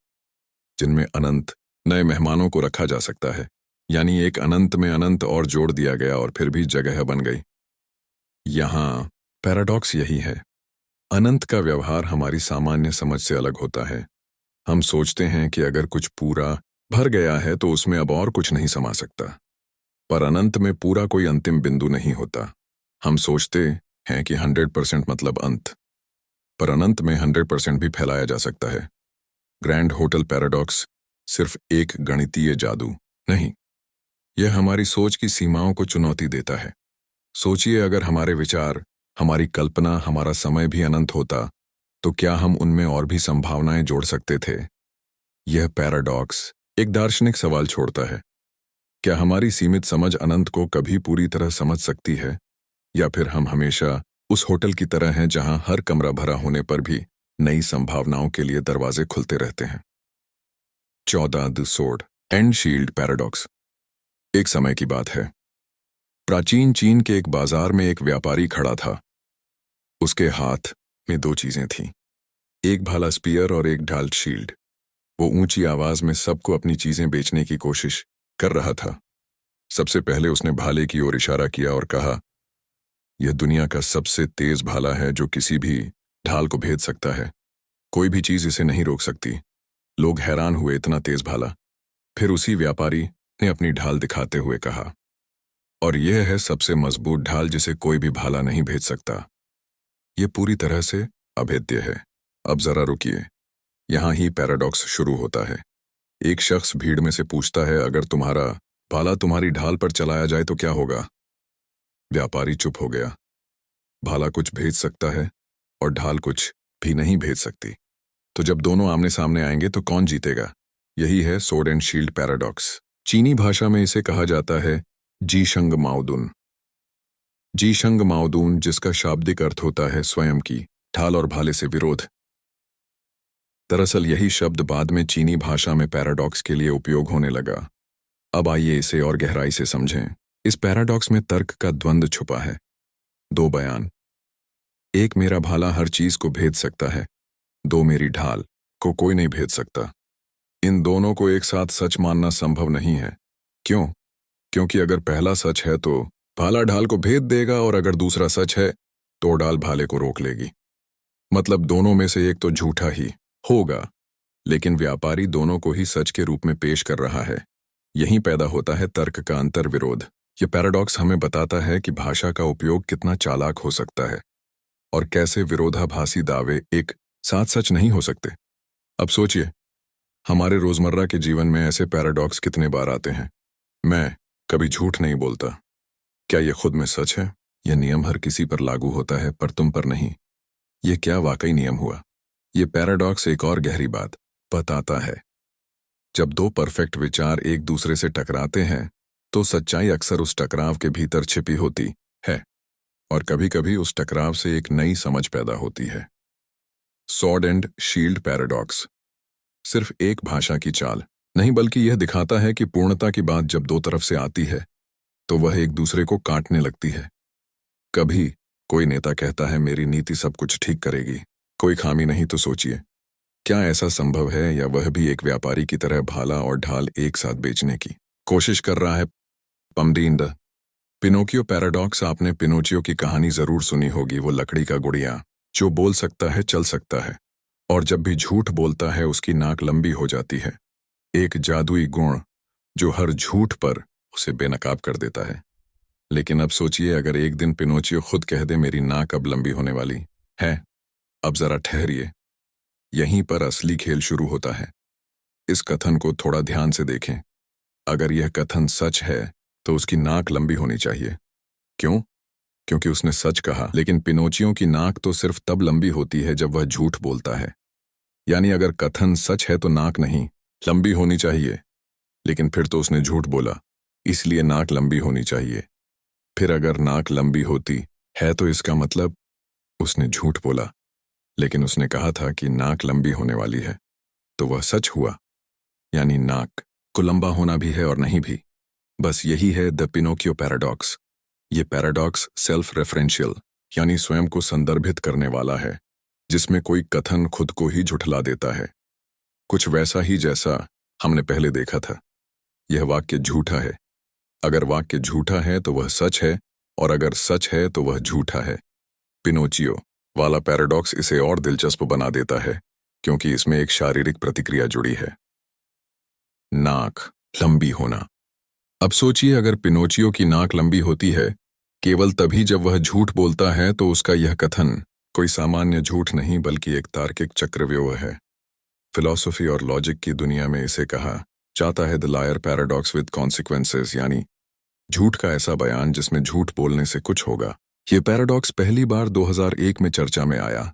जिनमें अनंत नए मेहमानों को रखा जा सकता है। यानी एक अनंत में अनंत और जोड़ दिया गया और फिर भी जगह बन गई। यहां पैराडॉक्स यही है। अनंत का व्यवहार हमारी सामान्य समझ से अलग होता है। हम सोचते हैं कि अगर कुछ पूरा भर गया है तो उसमें अब और कुछ नहीं समा सकता। पर अनंत में पूरा कोई अंतिम बिंदु नहीं होता। हम सोचते हैं कि 100% मतलब अंत, पर अनंत में 100% भी फैलाया जा सकता है। ग्रैंड होटल पैराडॉक्स सिर्फ एक गणितीय जादू नहीं, यह हमारी सोच की सीमाओं को चुनौती देता है। सोचिए, अगर हमारे विचार, हमारी कल्पना, हमारा समय भी अनंत होता, तो क्या हम उनमें और भी संभावनाएं जोड़ सकते थे? यह पैराडॉक्स एक दार्शनिक सवाल छोड़ता है। क्या हमारी सीमित समझ अनंत को कभी पूरी तरह समझ सकती है, या फिर हम हमेशा उस होटल की तरह हैं जहां हर कमरा भरा होने पर भी नई संभावनाओं के लिए दरवाजे खुलते रहते हैं? 14 the sword and shield paradox. एक समय की बात है। प्राचीन चीन के एक बाजार में एक व्यापारी खड़ा था। उसके हाथ में 2 चीजें थीं, एक भाला स्पीयर और एक ढाल शील्ड। वो ऊंची आवाज में सबको अपनी चीजें बेचने की कोशिश कर रहा था। सबसे पहले उसने भाले की ओर इशारा किया और कहा, यह दुनिया का सबसे तेज भाला है जो किसी भी ढाल को भेद सकता है। कोई भी चीज इसे नहीं रोक सकती। लोग हैरान हुए, इतना तेज भाला। फिर उसी व्यापारी ने अपनी ढाल दिखाते हुए कहा, और यह है सबसे मजबूत ढाल जिसे कोई भी भाला नहीं भेद सकता। यह पूरी तरह से अभेद्य है। अब जरा रुकिए, यहां ही पैराडॉक्स शुरू होता है। एक शख्स भीड़ में से पूछता है, अगर तुम्हारा भाला तुम्हारी ढाल पर चलाया जाए तो क्या होगा? व्यापारी चुप हो गया। भाला कुछ भेज सकता है और ढाल कुछ भी नहीं भेज सकती। तो जब दोनों आमने सामने आएंगे तो कौन जीतेगा? यही है सोर्ड एंड शील्ड पैराडॉक्स। चीनी भाषा में इसे कहा जाता है जीशंग माओदुन। जीशंग माओदुन, जिसका शाब्दिक अर्थ होता है स्वयं की ढाल और भाले से विरोध। दरअसल यही शब्द बाद में चीनी भाषा में पैराडॉक्स के लिए उपयोग होने लगा। अब आइए इसे और गहराई से समझें। इस पैराडॉक्स में तर्क का द्वंद्व छुपा है। 2 बयान, एक मेरा भाला हर चीज को भेद सकता है, 2 मेरी ढाल को कोई नहीं भेद सकता। इन दोनों को एक साथ सच मानना संभव नहीं है। क्यों? क्योंकि अगर पहला सच है तो भाला ढाल को भेद देगा, और अगर दूसरा सच है तो ढाल भाले को रोक लेगी। मतलब दोनों में से एक तो झूठा ही होगा। लेकिन व्यापारी दोनों को ही सच के रूप में पेश कर रहा है। यहीं पैदा होता है तर्क का अंतर विरोध। ये पैराडॉक्स हमें बताता है कि भाषा का उपयोग कितना चालाक हो सकता है और कैसे विरोधाभासी दावे एक साथ सच नहीं हो सकते। अब सोचिए, हमारे रोजमर्रा के जीवन में ऐसे पैराडॉक्स कितने बार आते हैं। मैं कभी झूठ नहीं बोलता। क्या यह खुद में सच है? यह नियम हर किसी पर लागू होता है पर तुम पर नहीं। यह क्या वाकई नियम हुआ? यह पैराडॉक्स एक और गहरी बात बताता है। जब 2 परफेक्ट विचार एक दूसरे से टकराते हैं तो सच्चाई अक्सर उस टकराव के भीतर छिपी होती है। और कभी कभी उस टकराव से एक नई समझ पैदा होती है। सॉर्ड एंड शील्ड पैराडॉक्स सिर्फ एक भाषा की चाल नहीं, बल्कि यह दिखाता है कि पूर्णता की बात जब दो तरफ से आती है तो वह एक दूसरे को काटने लगती है। कभी कोई नेता कहता है मेरी नीति सब कुछ ठीक करेगी, कोई खामी नहीं, तो सोचिए क्या ऐसा संभव है, या वह भी एक व्यापारी की तरह भाला और ढाल एक साथ बेचने की कोशिश कर रहा है। पमडीन द पिनोकियो पैराडॉक्स। आपने पिनोचियो की कहानी जरूर सुनी होगी, वो लकड़ी का गुड़िया जो बोल सकता है, चल सकता है, और जब भी झूठ बोलता है उसकी नाक लंबी हो जाती है। एक जादुई गुण जो हर झूठ पर उसे बेनकाब कर देता है। लेकिन अब सोचिए अगर एक दिन पिनोचियो खुद कह दे मेरी नाक अब लंबी होने वाली है। अब जरा ठहरिए, यहीं पर असली खेल शुरू होता है। इस कथन को थोड़ा ध्यान से देखें। अगर यह कथन सच है तो उसकी नाक लंबी होनी चाहिए। क्यों? क्योंकि उसने सच कहा। लेकिन पिनोचियो की नाक तो सिर्फ तब लंबी होती है जब वह झूठ बोलता है। यानी अगर कथन सच है तो नाक नहीं लंबी होनी चाहिए, लेकिन फिर तो उसने झूठ बोला, इसलिए नाक लंबी होनी चाहिए। फिर अगर नाक लंबी होती है तो इसका मतलब उसने झूठ बोला, लेकिन उसने कहा था कि नाक लंबी होने वाली है, तो वह सच हुआ। यानी नाक को लंबा होना भी है और नहीं भी। बस यही है द पिनोकियो पैराडॉक्स। ये पैराडॉक्स सेल्फ रेफरेंशियल यानी स्वयं को संदर्भित करने वाला है, जिसमें कोई कथन खुद को ही झुठला देता है। कुछ वैसा ही जैसा हमने पहले देखा था। यह वाक्य झूठा है। अगर वाक्य झूठा है तो वह सच है, और अगर सच है तो वह झूठा है। पिनोचियो वाला पैराडॉक्स इसे और दिलचस्प बना देता है, क्योंकि इसमें एक शारीरिक प्रतिक्रिया जुड़ी है, नाक लंबी होना। अब सोचिए अगर पिनोचियो की नाक लंबी होती है केवल तभी जब वह झूठ बोलता है, तो उसका यह कथन कोई सामान्य झूठ नहीं बल्कि एक तार्किक चक्रव्यूह है। फिलॉसफी और लॉजिक की दुनिया में इसे कहा जाता है the liar paradox with consequences, यानी झूठ का ऐसा बयान जिसमें झूठ बोलने से कुछ होगा। ये पैराडॉक्स पहली बार 2001 में चर्चा में आया,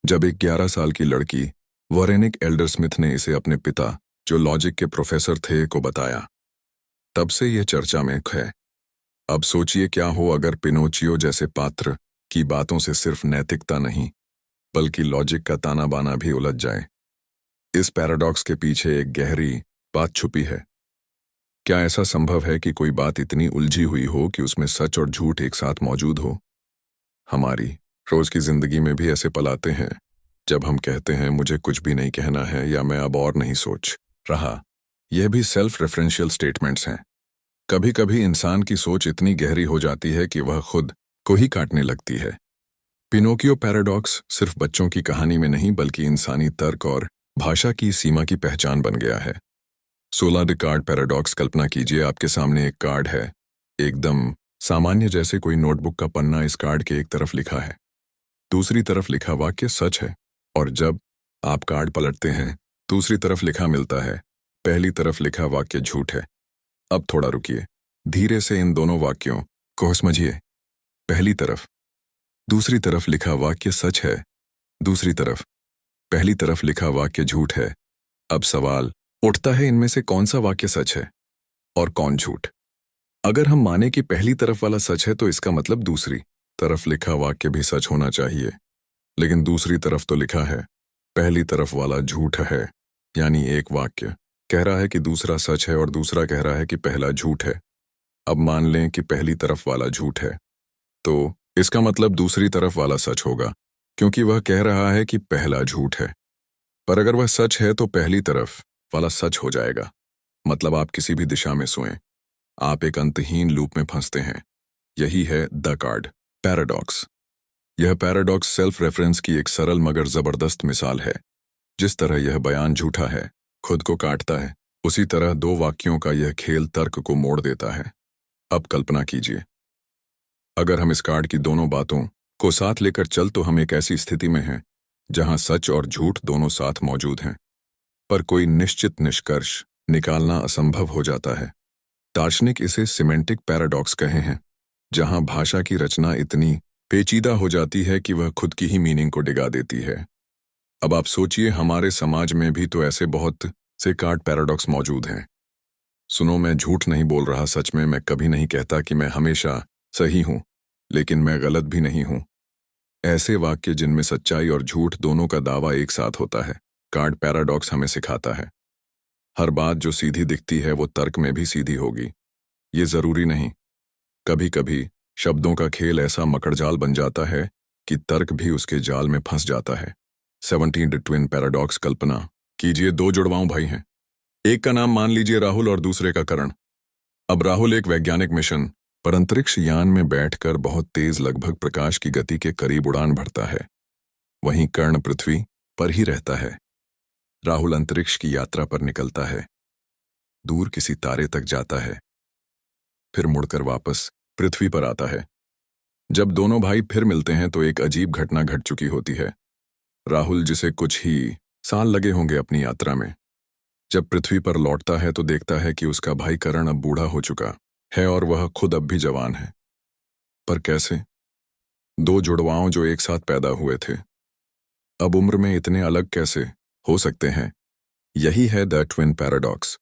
जब एक 11 साल की लड़की वरेनिक एल्डर स्मिथ ने इसे अपने पिता, जो लॉजिक के प्रोफेसर थे, को बताया। तब से यह चर्चा में है। अब सोचिए क्या हो अगर पिनोचियो जैसे पात्र की बातों से सिर्फ नैतिकता नहीं बल्कि लॉजिक का ताना बाना भी उलझ जाए। इस पैराडॉक्स के पीछे एक गहरी बात छुपी है। क्या ऐसा संभव है कि कोई बात इतनी उलझी हुई हो कि उसमें सच और झूठ एक साथ मौजूद हो? हमारी रोज की जिंदगी में भी ऐसे पल आते हैं जब हम कहते हैं मुझे कुछ भी नहीं कहना है, या मैं अब और नहीं सोच रहा। यह भी सेल्फ रेफरेंशियल स्टेटमेंट्स हैं। कभी कभी इंसान की सोच इतनी गहरी हो जाती है कि वह खुद को ही काटने लगती है। पिनोकियो पैराडॉक्स सिर्फ बच्चों की कहानी में नहीं बल्कि इंसानी तर्क और भाषा की सीमा की पहचान बन गया है। 16 द कार्ड पैराडॉक्स। कल्पना कीजिए आपके सामने एक कार्ड है, एकदम सामान्य जैसे कोई नोटबुक का पन्ना। इस कार्ड के एक तरफ लिखा है, दूसरी तरफ लिखा वाक्य सच है, और जब आप कार्ड पलटते हैं दूसरी तरफ लिखा मिलता है, पहली तरफ लिखा वाक्य झूठ है। अब थोड़ा रुकिए, धीरे से इन दोनों वाक्यों को समझिए। पहली तरफ दूसरी तरफ लिखा वाक्य सच है, दूसरी तरफ पहली तरफ लिखा वाक्य झूठ है। अब सवाल उठता है इनमें से कौन सा वाक्य सच है और कौन झूठ? अगर हम माने कि पहली तरफ वाला सच है तो इसका मतलब दूसरी तरफ लिखा वाक्य भी सच होना चाहिए। लेकिन दूसरी तरफ तो लिखा है पहली तरफ वाला झूठ है, यानी एक वाक्य कह रहा है कि दूसरा सच है और दूसरा कह रहा है कि पहला झूठ है। अब मान लें कि पहली तरफ वाला झूठ है, तो इसका मतलब दूसरी तरफ वाला सच होगा, क्योंकि वह कह रहा है कि पहला झूठ है। पर अगर वह सच है तो पहली तरफ वाला सच हो जाएगा। मतलब आप किसी भी दिशा में सोएं, आप एक अंतहीन लूप में फंसते हैं। यही है द कार्ड पैराडॉक्स। यह पैराडॉक्स सेल्फ रेफरेंस की एक सरल मगर जबरदस्त मिसाल है। जिस तरह यह बयान झूठा है, खुद को काटता है, उसी तरह दो वाक्यों का यह खेल तर्क को मोड़ देता है। अब कल्पना कीजिए अगर हम इस कार्ड की दोनों बातों को साथ लेकर चल तो हम एक ऐसी स्थिति में हैं जहां सच और झूठ दोनों साथ मौजूद हैं, पर कोई निश्चित निष्कर्ष निकालना असंभव हो जाता है। दार्शनिक इसे सिमेंटिक पैराडॉक्स कहे हैं, जहां भाषा की रचना इतनी पेचीदा हो जाती है कि वह खुद की ही मीनिंग को डिगा देती है। अब आप सोचिए हमारे समाज में भी तो ऐसे बहुत से कार्ड पैराडॉक्स मौजूद हैं। सुनो, मैं झूठ नहीं बोल रहा, सच में मैं कभी नहीं कहता कि मैं हमेशा सही हूं। लेकिन मैं गलत भी नहीं हूं। ऐसे वाक्य जिनमें सच्चाई और झूठ दोनों का दावा एक साथ होता है। कार्ड पैराडॉक्स हमें सिखाता है हर बात जो सीधी दिखती है वो तर्क में भी सीधी होगी। ये जरूरी नहीं। कभी कभी शब्दों का खेल ऐसा मकड़जाल बन जाता है कि तर्क भी उसके जाल में फंस जाता है। 17 ट्विन पैराडॉक्स। कल्पना कीजिए दो जुड़वाओं भाई हैं। एक का नाम मान लीजिए राहुल और दूसरे का करण। अब राहुल एक वैज्ञानिक मिशन पर अंतरिक्ष यान में बैठकर बहुत तेज लगभग प्रकाश की गति के करीब उड़ान भरता है। वहीं कर्ण पृथ्वी पर ही रहता है। राहुल अंतरिक्ष की यात्रा पर निकलता है, दूर किसी तारे तक जाता है, फिर मुड़कर वापस पृथ्वी पर आता है। जब दोनों भाई फिर मिलते हैं तो एक अजीब घटना घट चुकी होती है। राहुल, जिसे कुछ ही साल लगे होंगे अपनी यात्रा में, जब पृथ्वी पर लौटता है तो देखता है कि उसका भाई करण अब बूढ़ा हो चुका है और वह खुद अब भी जवान है। पर कैसे? दो जुड़वाओं जो एक साथ पैदा हुए थे, अब उम्र में इतने अलग कैसे हो सकते हैं? यही है द ट्विन पैराडॉक्स।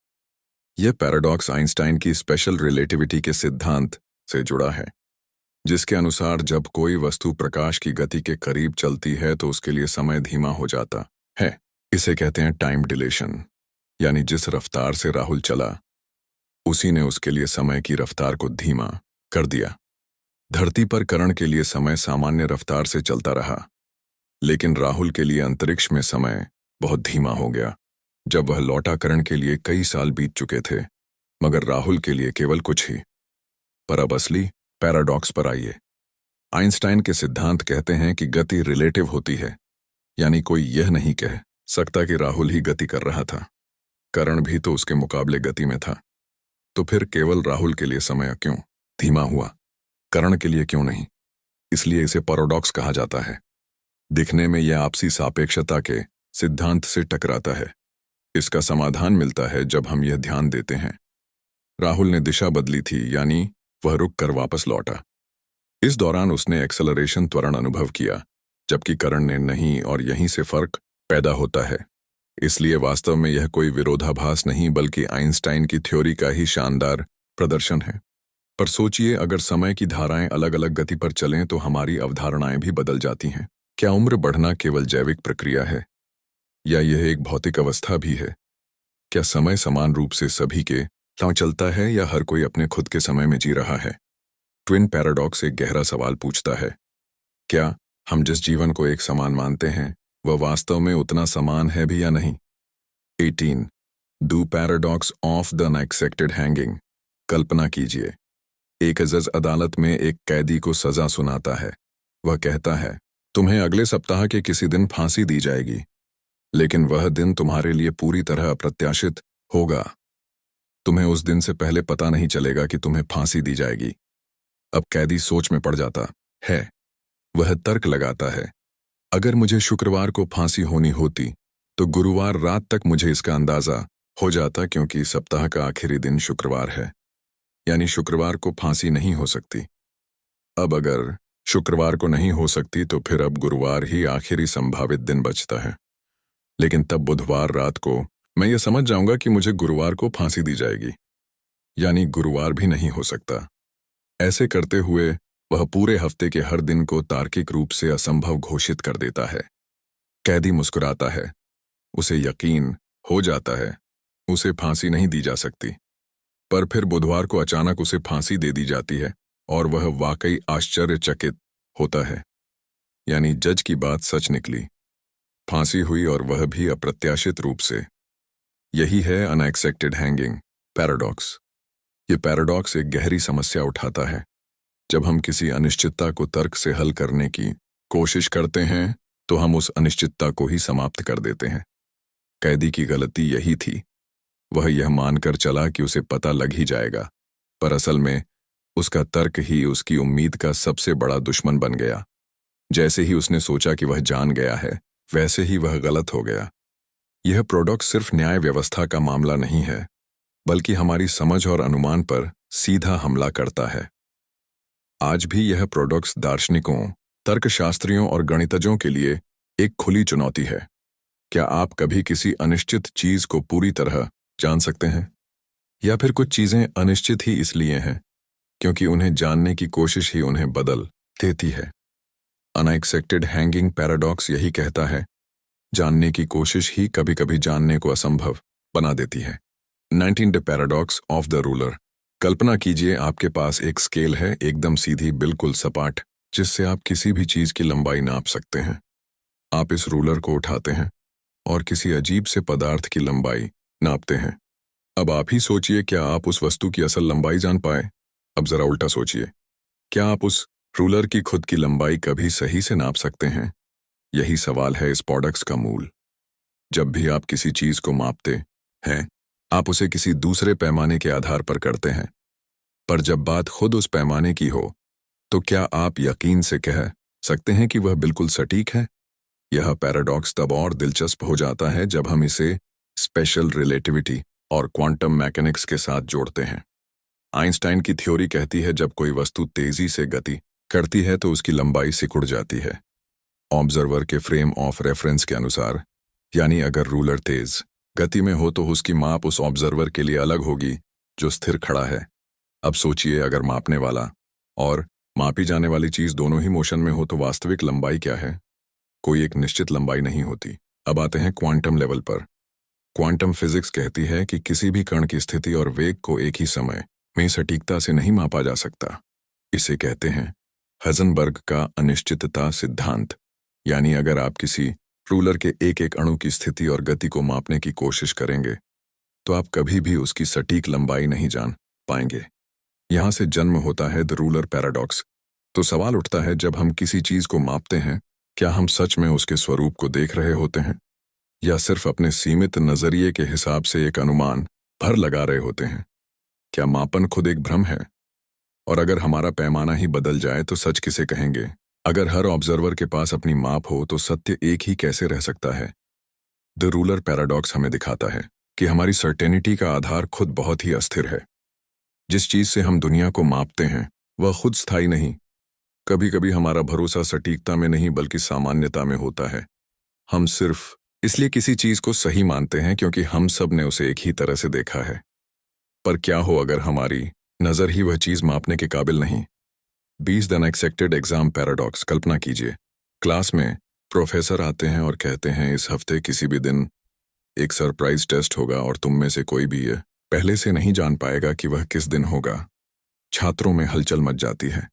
यह पैराडॉक्स आइंस्टाइन की स्पेशल रिलेटिविटी के सिद्धांत से जुड़ा है, जिसके अनुसार जब कोई वस्तु प्रकाश की गति के करीब चलती है तो उसके लिए समय धीमा हो जाता है। इसे कहते हैं टाइम डिलेशन। यानी जिस रफ्तार से राहुल चला, उसी ने उसके लिए समय की रफ्तार को धीमा कर दिया। धरती पर करण के लिए समय सामान्य रफ्तार से चलता रहा, लेकिन राहुल के लिए अंतरिक्ष में समय बहुत धीमा हो गया। जब वह लौटा, करण के लिए कई साल बीत चुके थे, मगर राहुल के लिए केवल कुछ ही। पर अब असली पैराडॉक्स पर आइए। आइंस्टाइन के सिद्धांत कहते हैं कि गति रिलेटिव होती है, यानी कोई यह नहीं कह सकता कि राहुल ही गति कर रहा था। करण भी तो उसके मुकाबले गति में था। तो फिर केवल राहुल के लिए समय क्यों धीमा हुआ, करण के लिए क्यों नहीं? इसलिए इसे पैराडॉक्स कहा जाता है। दिखने में यह आपसी सापेक्षता के सिद्धांत से टकराता है। इसका समाधान मिलता है जब हम यह ध्यान देते हैं। राहुल ने दिशा बदली थी, यानी वह रुक कर वापस लौटा। इस दौरान उसने एक्सेलरेशन त्वरण अनुभव किया, जबकि करण ने नहीं, और यहीं से फर्क पैदा होता है। इसलिए वास्तव में यह कोई विरोधाभास नहीं, बल्कि आइंस्टाइन की थ्योरी का ही शानदार प्रदर्शन है। पर सोचिए, अगर समय की धाराएं अलग अलग गति पर चलें तो हमारी अवधारणाएं भी बदल जाती हैं। क्या उम्र बढ़ना केवल जैविक प्रक्रिया है, या यह एक भौतिक अवस्था भी है? क्या समय समान रूप से सभी के साथ चलता है, या हर कोई अपने खुद के समय में जी रहा है? ट्विन पैराडॉक्स एक गहरा सवाल पूछता है। क्या हम जिस जीवन को एक समान मानते हैं वह वास्तव में उतना समान है भी या नहीं? 18 do paradox of the unexpected hanging. कल्पना कीजिए, एक जज अदालत में एक कैदी को सजा सुनाता है। वह कहता है, तुम्हें अगले सप्ताह के किसी दिन फांसी दी जाएगी, लेकिन वह दिन तुम्हारे लिए पूरी तरह अप्रत्याशित होगा। तुम्हें उस दिन से पहले पता नहीं चलेगा कि तुम्हें फांसी दी जाएगी। अब कैदी सोच में पड़ जाता है। वह तर्क लगाता है, अगर मुझे शुक्रवार को फांसी होनी होती तो गुरुवार रात तक मुझे इसका अंदाजा हो जाता, क्योंकि सप्ताह का आखिरी दिन शुक्रवार है, यानी शुक्रवार को फांसी नहीं हो सकती। अब अगर शुक्रवार को नहीं हो सकती तो फिर अब गुरुवार ही आखिरी संभावित दिन बचता है। लेकिन तब बुधवार रात को मैं ये समझ जाऊंगा कि मुझे गुरुवार को फांसी दी जाएगी, यानी गुरुवार भी नहीं हो सकता। ऐसे करते हुए वह पूरे हफ्ते के हर दिन को तार्किक रूप से असंभव घोषित कर देता है। कैदी मुस्कुराता है। उसे यकीन हो जाता है उसे फांसी नहीं दी जा सकती। पर फिर बुधवार को अचानक उसे फांसी दे दी जाती है और वह वाकई आश्चर्यचकित होता है, यानी जज की बात सच निकली। फांसी हुई, और वह भी अप्रत्याशित रूप से। यही है अनएक्सपेक्टेड हैंगिंग पैराडॉक्स। ये पैराडॉक्स एक गहरी समस्या उठाता है। जब हम किसी अनिश्चितता को तर्क से हल करने की कोशिश करते हैं तो हम उस अनिश्चितता को ही समाप्त कर देते हैं। कैदी की गलती यही थी। वह यह मानकर चला कि उसे पता लग ही जाएगा, पर असल में उसका तर्क ही उसकी उम्मीद का सबसे बड़ा दुश्मन बन गया। जैसे ही उसने सोचा कि वह जान गया है, वैसे ही वह गलत हो गया। यह पैराडॉक्स सिर्फ न्याय व्यवस्था का मामला नहीं है, बल्कि हमारी समझ और अनुमान पर सीधा हमला करता है। आज भी यह पैराडॉक्स दार्शनिकों, तर्कशास्त्रियों और गणितज्ञों के लिए एक खुली चुनौती है। क्या आप कभी किसी अनिश्चित चीज को पूरी तरह जान सकते हैं? या फिर कुछ चीजें अनिश्चित ही इसलिए हैं क्योंकि उन्हें जानने की कोशिश ही उन्हें बदल देती है। अनएक्सपेक्टेड हैंगिंग पैराडॉक्स यही कहता है, जानने की कोशिश ही कभी कभी जानने को असंभव बना देती है। 19 the paradox of the ruler. कल्पना कीजिए आपके पास एक स्केल है, एकदम सीधी, बिल्कुल सपाट, जिससे आप किसी भी चीज की लंबाई नाप सकते हैं। आप इस रूलर को उठाते हैं और किसी अजीब से पदार्थ की लंबाई नापते हैं। अब आप ही सोचिए, क्या आप उस वस्तु की असल लंबाई जान पाए? अब जरा उल्टा सोचिए, क्या आप उस रूलर की खुद की लंबाई कभी सही से नाप सकते हैं? यही सवाल है इस पॉडक्स का मूल। जब भी आप किसी चीज को मापते हैं, आप उसे किसी दूसरे पैमाने के आधार पर करते हैं, पर जब बात खुद उस पैमाने की हो, तो क्या आप यकीन से कह सकते हैं कि वह बिल्कुल सटीक है? यह पैराडॉक्स तब और दिलचस्प हो जाता है जब हम इसे स्पेशल रिलेटिविटी और क्वांटम मैकेनिक्स के साथ जोड़ते हैं। आइंस्टाइन की थ्योरी कहती है, जब कोई वस्तु तेजी से गति करती है तो उसकी लंबाई सिकुड़ जाती है। ऑब्जर्वर के फ्रेम ऑफ रेफरेंस के अनुसार, यानी अगर रूलर तेज गति में हो तो उसकी माप उस ऑब्जर्वर के लिए अलग होगी जो स्थिर खड़ा है। अब सोचिए, अगर मापने वाला और मापी जाने वाली चीज दोनों ही मोशन में हो तो वास्तविक लंबाई क्या है? कोई एक निश्चित लंबाई नहीं होती। अब आते हैं क्वांटम लेवल पर। क्वांटम फिजिक्स कहती है कि किसी भी कण की स्थिति और वेग को एक ही समय में सटीकता से नहीं मापा जा सकता। इसे कहते हैं हजनबर्ग का अनिश्चितता सिद्धांत। यानी अगर आप किसी रूलर के एक एक अणु की स्थिति और गति को मापने की कोशिश करेंगे, तो आप कभी भी उसकी सटीक लंबाई नहीं जान पाएंगे। यहां से जन्म होता है द रूलर पैराडॉक्स। तो सवाल उठता है, जब हम किसी चीज को मापते हैं, क्या हम सच में उसके स्वरूप को देख रहे होते हैं, या सिर्फ अपने सीमित नजरिए के हिसाब से एक अनुमान भर लगा रहे होते हैं? क्या मापन खुद एक भ्रम है? और अगर हमारा पैमाना ही बदल जाए तो सच किसे कहेंगे? अगर हर ऑब्जर्वर के पास अपनी माप हो तो सत्य एक ही कैसे रह सकता है? द रूलर पैराडॉक्स हमें दिखाता है कि हमारी सर्टेनिटी का आधार खुद बहुत ही अस्थिर है। जिस चीज से हम दुनिया को मापते हैं वह खुद स्थायी नहीं। कभी कभी हमारा भरोसा सटीकता में नहीं बल्कि सामान्यता में होता है। हम सिर्फ इसलिए किसी चीज को सही मानते हैं क्योंकि हम सब ने उसे एक ही तरह से देखा है। पर क्या हो अगर हमारी नजर ही वह चीज मापने के काबिल नहीं? 20 द अनएक्सपेक्टेड एग्जाम पैराडॉक्स। कल्पना कीजिए, क्लास में प्रोफेसर आते हैं और कहते हैं, इस हफ्ते किसी भी दिन एक सरप्राइज टेस्ट होगा और तुम में से कोई भी ये पहले से नहीं जान पाएगा कि वह किस दिन होगा। छात्रों में हलचल मच जाती है।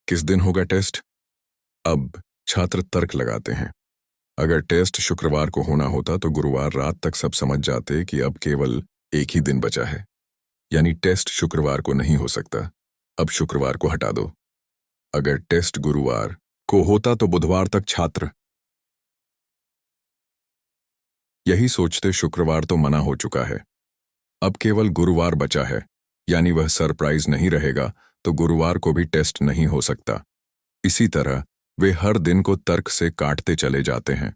किस दिन होगा टेस्ट? अब छात्र तर्क लगाते हैं। अगर टेस्ट शुक्रवार को होना होता तो गुरुवार रात तक सब समझ जाते कि अब केवल एक ही दिन बचा है, यानी टेस्ट शुक्रवार को नहीं हो सकता। अब शुक्रवार को हटा दो। अगर टेस्ट गुरुवार को होता तो बुधवार तक छात्र यही सोचते, शुक्रवार तो मना हो चुका है, अब केवल गुरुवार बचा है, यानी वह सरप्राइज नहीं रहेगा तो गुरुवार को भी टेस्ट नहीं हो सकता। इसी तरह वे हर दिन को तर्क से काटते चले जाते हैं।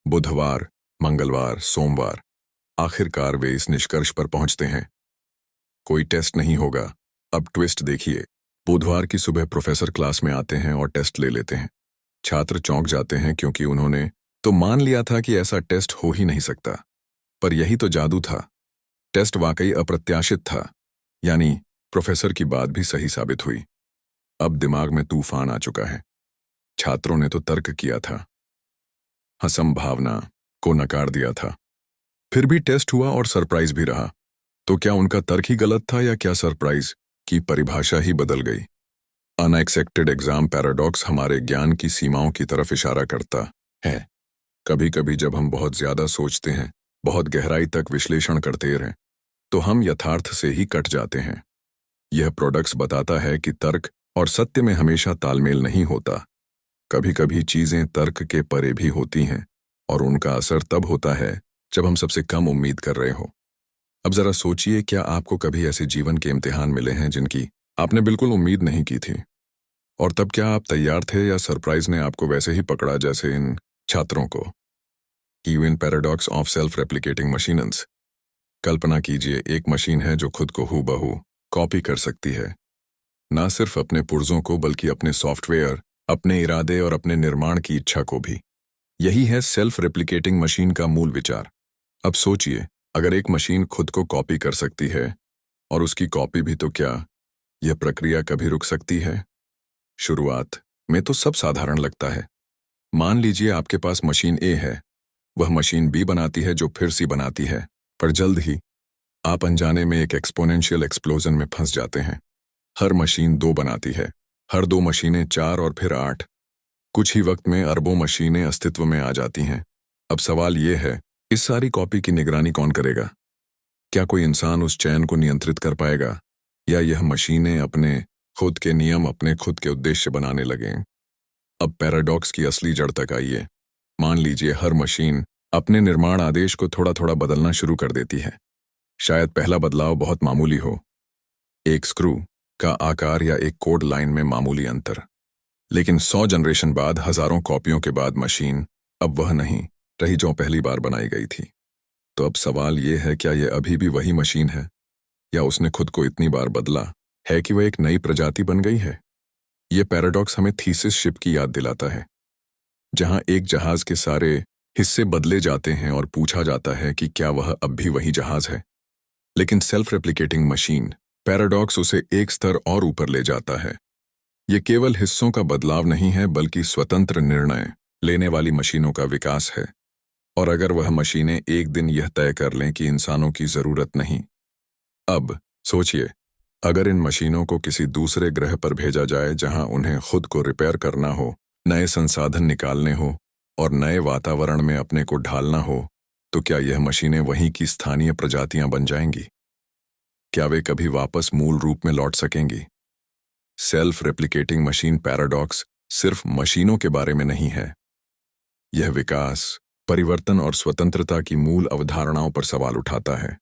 बुधवार, मंगलवार, सोमवार, आखिरकार वे इस निष्कर्ष पर पहुंचते हैं, कोई टेस्ट नहीं होगा। अब ट्विस्ट देखिए, बुधवार की सुबह प्रोफेसर क्लास में आते हैं और टेस्ट ले लेते हैं। छात्र चौंक जाते हैं क्योंकि उन्होंने तो मान लिया था कि ऐसा टेस्ट हो ही नहीं सकता। पर यही तो जादू था, टेस्ट वाकई अप्रत्याशित था, यानी प्रोफेसर की बात भी सही साबित हुई। अब दिमाग में तूफान आ चुका है। छात्रों ने तो तर्क किया था, असंभावना को नकार दिया था, फिर भी टेस्ट हुआ और सरप्राइज भी रहा। तो क्या उनका तर्क ही गलत था, या क्या सरप्राइज की परिभाषा ही बदल गई? अनएक्सपेक्टेड एग्जाम पैराडॉक्स हमारे ज्ञान की सीमाओं की तरफ इशारा करता है। कभी कभी जब हम बहुत ज्यादा सोचते हैं, बहुत गहराई तक विश्लेषण करते रहें, तो हम यथार्थ से ही कट जाते हैं। यह प्रोडक्ट्स बताता है कि तर्क और सत्य में हमेशा तालमेल नहीं होता। कभी कभी चीजें तर्क के परे भी होती हैं और उनका असर तब होता है जब हम सबसे कम उम्मीद कर रहे हो। अब जरा सोचिए, क्या आपको कभी ऐसे जीवन के इम्तिहान मिले हैं जिनकी आपने बिल्कुल उम्मीद नहीं की थी, और तब क्या आप तैयार थे, या सरप्राइज ने आपको वैसे ही पकड़ा जैसे इन छात्रों को? In paradox of self replicating machines. कल्पना कीजिए, एक मशीन है जो खुद को हूबहू कॉपी कर सकती है, ना सिर्फ अपने पुर्जों को बल्कि अपने सॉफ्टवेयर, अपने इरादे और अपने निर्माण की इच्छा को भी। यही है सेल्फ रेप्लिकेटिंग मशीन का मूल विचार। अब सोचिए, अगर एक मशीन खुद को कॉपी कर सकती है और उसकी कॉपी भी, तो क्या यह प्रक्रिया कभी रुक सकती है? शुरुआत में तो सब साधारण लगता है। मान लीजिए आपके पास मशीन ए है, वह मशीन बी बनाती है जो फिर सी बनाती है, पर जल्द ही आप अनजाने में एक एक्सपोनेंशियल एक्सप्लोजन में फंस जाते हैं। हर मशीन दो बनाती है, हर दो मशीनें चार और फिर आठ। कुछ ही वक्त में अरबों मशीनें अस्तित्व में आ जाती हैं। अब सवाल ये है, इस सारी कॉपी की निगरानी कौन करेगा? क्या कोई इंसान उस चैन को नियंत्रित कर पाएगा, या यह मशीनें अपने खुद के नियम, अपने खुद के उद्देश्य बनाने लगें? अब पैराडॉक्स की असली जड़ तक आइए। मान लीजिए हर मशीन अपने निर्माण आदेश को थोड़ा थोड़ा बदलना शुरू कर देती है। शायद पहला बदलाव बहुत मामूली हो, एक स्क्रू का आकार या एक कोड लाइन में मामूली अंतर। लेकिन 100 जनरेशन बाद, हजारों कॉपियों के बाद मशीन अब वह नहीं रही जो पहली बार बनाई गई थी। तो अब सवाल ये है, क्या यह अभी भी वही मशीन है, या उसने खुद को इतनी बार बदला है कि वह एक नई प्रजाति बन गई है? यह पैराडॉक्स हमें थीसिस शिप की याद दिलाता है, जहां एक जहाज के सारे हिस्से बदले जाते हैं और पूछा जाता है कि क्या वह अब भी वही जहाज है। लेकिन सेल्फ रेप्लिकेटिंग मशीन पैराडॉक्स उसे एक स्तर और ऊपर ले जाता है। यह केवल हिस्सों का बदलाव नहीं है, बल्कि स्वतंत्र निर्णय लेने वाली मशीनों का विकास है। और अगर वह मशीनें एक दिन यह तय कर लें कि इंसानों की जरूरत नहीं, अब सोचिए, अगर इन मशीनों को किसी दूसरे ग्रह पर भेजा जाए जहां उन्हें खुद को रिपेयर करना हो, नए संसाधन निकालने हो और नए वातावरण में अपने को ढालना हो, तो क्या यह मशीनें वहीं की स्थानीय प्रजातियां बन जाएंगी? क्या वे कभी वापस मूल रूप में लौट सकेंगी? सेल्फ रेप्लिकेटिंग मशीन पैराडॉक्स सिर्फ मशीनों के बारे में नहीं है। यह विकास, परिवर्तन और स्वतंत्रता की मूल अवधारणाओं पर सवाल उठाता है।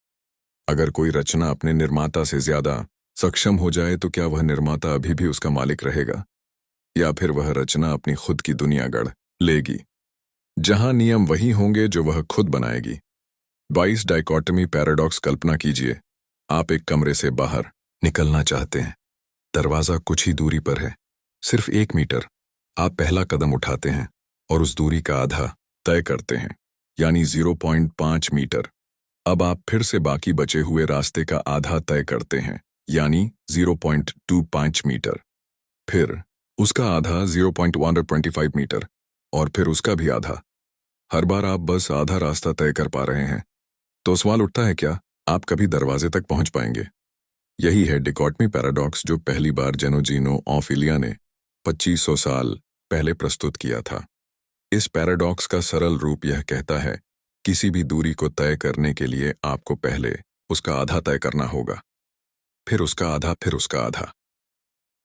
अगर कोई रचना अपने निर्माता से ज्यादा सक्षम हो जाए, तो क्या वह निर्माता अभी भी उसका मालिक रहेगा, या फिर वह रचना अपनी खुद की दुनिया गढ़ लेगी, जहां नियम वही होंगे जो वह खुद बनाएगी? 22 डाइकोटमी पैराडॉक्स। कल्पना कीजिए, आप एक कमरे से बाहर निकलना चाहते हैं। दरवाजा कुछ ही दूरी पर है, सिर्फ 1 मीटर। आप पहला कदम उठाते हैं और उस दूरी का आधा तय करते हैं, यानी 0.5 मीटर। अब आप फिर से बाकी बचे हुए रास्ते का आधा तय करते हैं, यानी 0.25 मीटर। फिर उसका आधा 0.125 मीटर, और फिर उसका भी आधा। हर बार आप बस आधा रास्ता तय कर पा रहे हैं। तो सवाल उठता है, क्या आप कभी दरवाजे तक पहुंच पाएंगे? यही है डिकोटमी पैराडॉक्स, जो पहली बार जेनोजीनो ऑफिलिया ने 2500 साल पहले प्रस्तुत किया था। इस पैराडॉक्स का सरल रूप यह कहता है, किसी भी दूरी को तय करने के लिए आपको पहले उसका आधा तय करना होगा, फिर उसका आधा, फिर उसका आधा,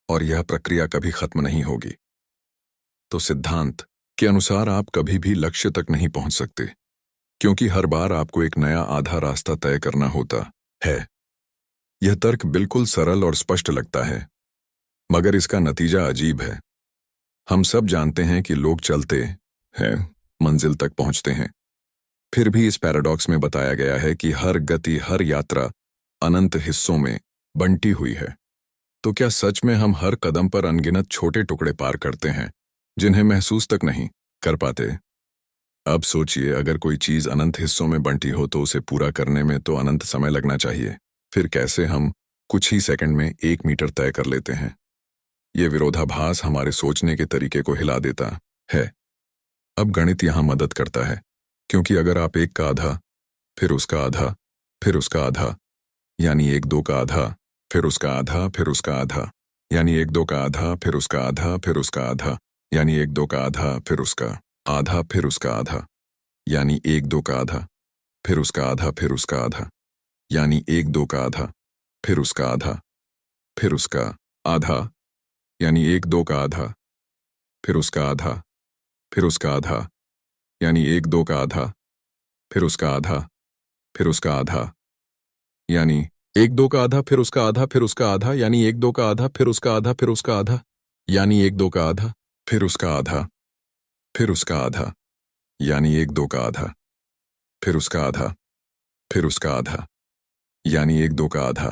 और यह प्रक्रिया कभी खत्म नहीं होगी। तो सिद्धांत के अनुसार आप कभी भी लक्ष्य तक नहीं पहुंच सकते, क्योंकि हर बार आपको एक नया आधा रास्ता तय करना होता है। यह तर्क बिल्कुल सरल और स्पष्ट लगता है, मगर इसका नतीजा अजीब है। हम सब जानते हैं कि लोग चलते हैं, मंजिल तक पहुंचते हैं। फिर भी इस पैराडॉक्स में बताया गया है कि हर गति, हर यात्रा अनंत हिस्सों में बंटी हुई है। तो क्या सच में हम हर कदम पर अनगिनत छोटे टुकड़े पार करते हैं, जिन्हें महसूस तक नहीं कर पाते? अब सोचिए, अगर कोई चीज अनंत हिस्सों में बंटी हो, तो उसे पूरा करने में तो अनंत समय लगना चाहिए। फिर कैसे हम कुछ ही सेकंड में 1 मीटर तय कर लेते हैं? ये विरोधाभास हमारे सोचने के तरीके को हिला देता है। अब गणित यहां मदद करता है, क्योंकि अगर आप एक का आधा, फिर उसका आधा, फिर उसका आधा, यानी 1-2 का आधा, फिर उसका आधा, फिर उसका आधा, यानी 1-2 का आधा, फिर उसका आधा, फिर उसका आधा, यानी 1-2 का आधा, फिर उसका आधा, फिर उसका आधा, यानी 1-2 का आधा, फिर उसका आधा, फिर उसका आधा, यानी 1-2 का आधा, फिर उसका आधा, फिर उसका आधा, यानी 1-2 का आधा, फिर उसका आधा, फिर उसका आधा, यानी 1-2 का आधा, फिर उसका आधा, फिर उसका आधा, यानी 1-2 का आधा, फिर उसका आधा, फिर उसका आधा, यानी 1-2 का आधा, फिर उसका आधा, फिर उसका आधा, यानी 1-2 का आधा, फिर उसका आधा, फिर उसका आधा, यानी 1-2 का आधा, फिर उसका आधा, फिर उसका आधा, यानी 1-2 का आधा,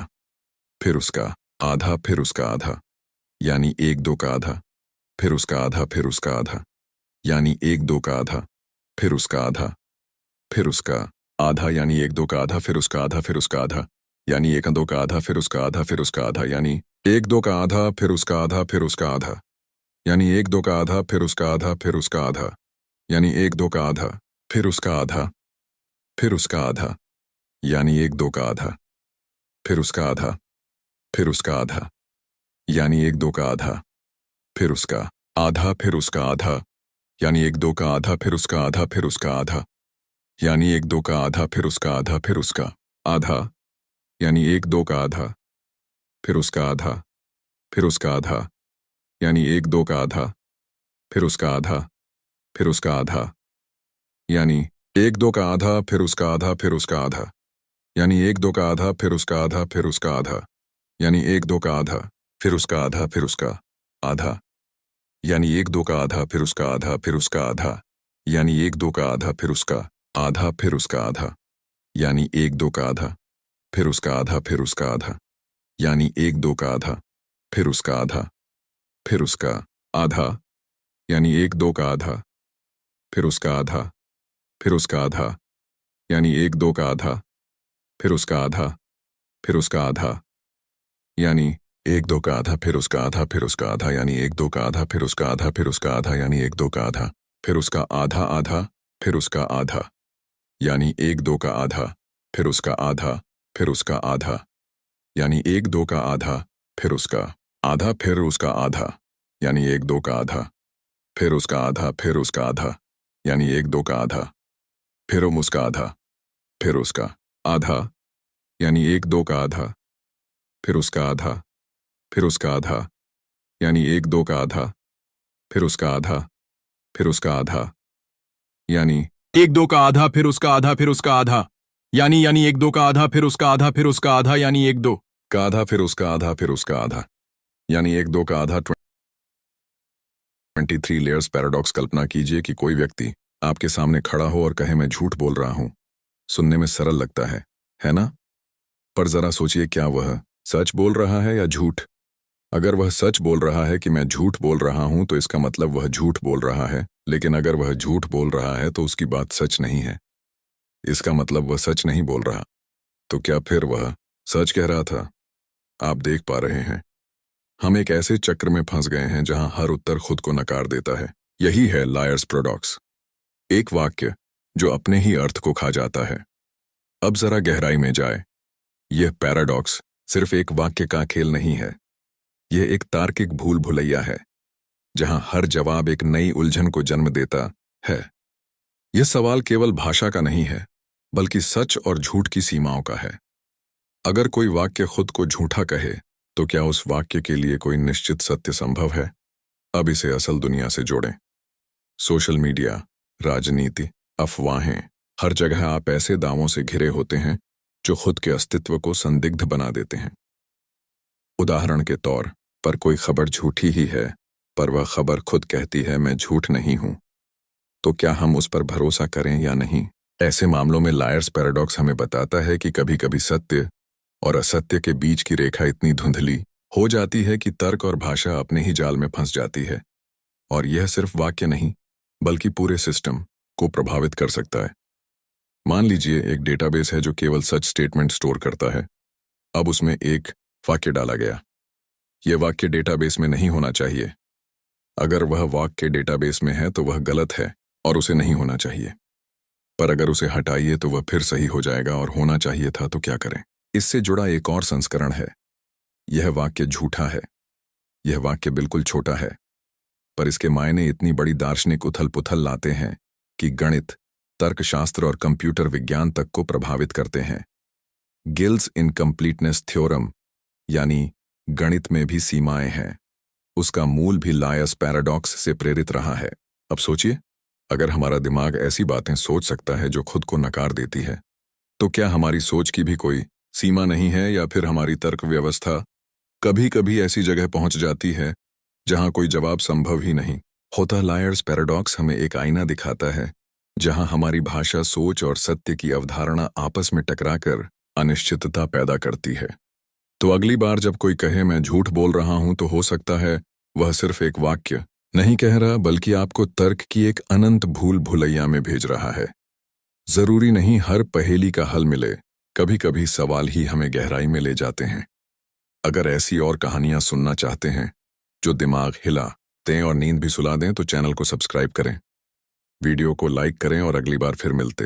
फिर उसका आधा, फिर उसका आधा, यानी 1-2 का आधा, फिर उसका आधा, फिर उसका आधा, यानी 1-2 का आधा, फिर उसका आधा, फिर उसका आधा, यानी 1-2 का आधा, फिर उसका आधा, फिर उसका आधा, यानी 1-2 का आधा, फिर उसका आधा, फिर उसका आधा, यानी 1-2 का आधा, फिर उसका आधा, फिर उसका आधा, यानी एक दो का आधा, फिर उसका आधा, फिर उसका आधा, यानी एक दो का आधा, फिर उसका आधा, फिर उसका आधा, यानी एक दो का आधा, फिर उसका आधा, फिर उसका आधा, यानी एक दो का आधा, फिर उसका आधा, फिर उसका आधा, यानी एक दो का आधा, फिर उसका आधा, फिर उसका आधा, यानी एक दो का आधा, फिर उसका आधा, फिर उसका आधा, यानी एक दो का आधा, फिर उसका आधा, फिर उसका आधा, यानी एक दो का आधा, फिर उसका आधा, फिर उसका आधा, यानी एक दो का आधा, फिर उसका आधा, फिर उसका आधा, यानी एक दो का आधा, फिर उसका आधा, फिर उसका आधा, यानी एक दो का आधा, फिर उसका आधा, फिर उसका आधा, यानी एक दो का आधा, फिर उसका आधा, फिर उसका आधा, यानी एक दो का आधा, फिर उसका आधा, फिर उसका आधा, यानी एक दो का आधा, फिर उसका आधा, फिर उसका आधा, यानी एक दो का आधा, फिर उसका आधा, फिर उसका आधा, यानी एक दो का आधा, फिर उसका आधा, फिर उसका आधा, यानी एक दो का आधा, फिर उसका आधा, फिर उसका आधा, यानी एक दो का आधा, फिर उसका आधा, फिर उसका आधा, यानी एक दो का आधा, फिर उसका आधा, फिर उसका आधा, यानी एक दो का आधा, फिर उसका आधा आधा, फिर उसका आधा, यानी एक दो का आधा, फिर उसका आधा, फिर उसका आधा, यानी एक दो का आधा, फिर उसका आधा, फिर उसका आधा, यानी एक दो का आधा, फिर उसका आधा, फिर उसका आधा, यानी एक दो का आधा, फिर उसका आधा, फिर उसका आधा, यानी एक दो का आधा, फिर उसका आधा, फिर उसका आधा, यानी एक दो का आधा, फिर उसका आधा, फिर उसका आधा, यानी एक दो का आधा, फिर उसका आधा, फिर उसका आधा, यानी एक दो का आधा, फिर उसका आधा, फिर उसका आधा, यानी एक दो का आधा, फिर उसका आधा, फिर उसका आधा, यानी एक दो का आधा। 23 लेयर्स पैराडॉक्स। कल्पना कीजिए कि कोई व्यक्ति आपके सामने खड़ा हो और कहे मैं झूठ बोल रहा हूं। सुनने में सरल लगता है ना? पर जरा सोचिए, क्या वह सच बोल रहा है या झूठ? अगर वह सच बोल रहा है कि मैं झूठ बोल रहा हूं तो इसका मतलब वह झूठ बोल रहा है, लेकिन अगर वह झूठ बोल रहा है तो उसकी बात सच नहीं है। इसका मतलब वह सच नहीं बोल रहा। तो क्या फिर वह सच कह रहा था? आप देख पा रहे हैं, हम एक ऐसे चक्र में फंस गए हैं जहां हर उत्तर खुद को नकार देता है। यही है लायर्स पैराडॉक्स। एक वाक्य जो अपने ही अर्थ को खा जाता है। अब जरा गहराई में जाए। यह पैराडॉक्स सिर्फ एक वाक्य का खेल नहीं है। यह एक तार्किक भूल भुलैया है, जहां हर जवाब एक नई उलझन को जन्म देता है। यह सवाल केवल भाषा का नहीं है, बल्कि सच और झूठ की सीमाओं का है। अगर कोई वाक्य खुद को झूठा कहे, तो क्या उस वाक्य के लिए कोई निश्चित सत्य संभव है? अब इसे असल दुनिया से जोड़ें। सोशल मीडिया, राजनीति, अफवाहें, हर जगह आप ऐसे दावों से घिरे होते हैं जो खुद के अस्तित्व को संदिग्ध बना देते हैं। उदाहरण के तौर पर कोई खबर झूठी ही है, पर वह खबर खुद कहती है मैं झूठ नहीं हूं। तो क्या हम उस पर भरोसा करें या नहीं? ऐसे मामलों में लायर्स पैराडॉक्स हमें बताता है कि कभी-कभी सत्य और असत्य के बीच की रेखा इतनी धुंधली हो जाती है कि तर्क और भाषा अपने ही जाल में फंस जाती है। और यह सिर्फ वाक्य नहीं, बल्कि पूरे सिस्टम को प्रभावित कर सकता है। मान लीजिए एक डेटाबेस है जो केवल सच स्टेटमेंट स्टोर करता है। अब उसमें एक वाक्य डाला गया। यह वाक्य डेटाबेस में नहीं होना चाहिए। अगर वह वाक्य डेटाबेस में है तो वह गलत है और उसे नहीं होना चाहिए। पर अगर उसे हटाइए तो वह फिर सही हो जाएगा और होना चाहिए था, तो क्या करें? इससे जुड़ा एक और संस्करण है। यह वाक्य झूठा है। यह वाक्य बिल्कुल छोटा है, पर इसके मायने इतनी बड़ी दार्शनिक उथल पुथल लाते हैं कि गणित, तर्कशास्त्र और कंप्यूटर विज्ञान तक को प्रभावित करते हैं। गिल्स इनकम्प्लीटनेस थ्योरम, यानी गणित में भी सीमाएं हैं, उसका मूल भी लायर्स पैराडॉक्स से प्रेरित रहा है। अब सोचिए, अगर हमारा दिमाग ऐसी बातें सोच सकता है जो खुद को नकार देती है, तो क्या हमारी सोच की भी कोई सीमा नहीं है? या फिर हमारी तर्क व्यवस्था कभी कभी ऐसी जगह पहुंच जाती है जहां कोई जवाब संभव ही नहीं होता? लायर्स पैराडॉक्स हमें एक आईना दिखाता है जहां हमारी भाषा, सोच और सत्य की अवधारणा आपस में टकराकर अनिश्चितता पैदा करती है। तो अगली बार जब कोई कहे मैं झूठ बोल रहा हूं, तो हो सकता है वह सिर्फ एक वाक्य नहीं कह रहा, बल्कि आपको तर्क की एक अनंत भूल भुलैया में भेज रहा है। जरूरी नहीं हर पहेली का हल मिले, कभी कभी सवाल ही हमें गहराई में ले जाते हैं। अगर ऐसी और कहानियां सुनना चाहते हैं जो दिमाग हिला दें और नींद भी सुला दें तो चैनल को सब्सक्राइब करें। वीडियो को लाइक करें और अगली बार फिर मिलते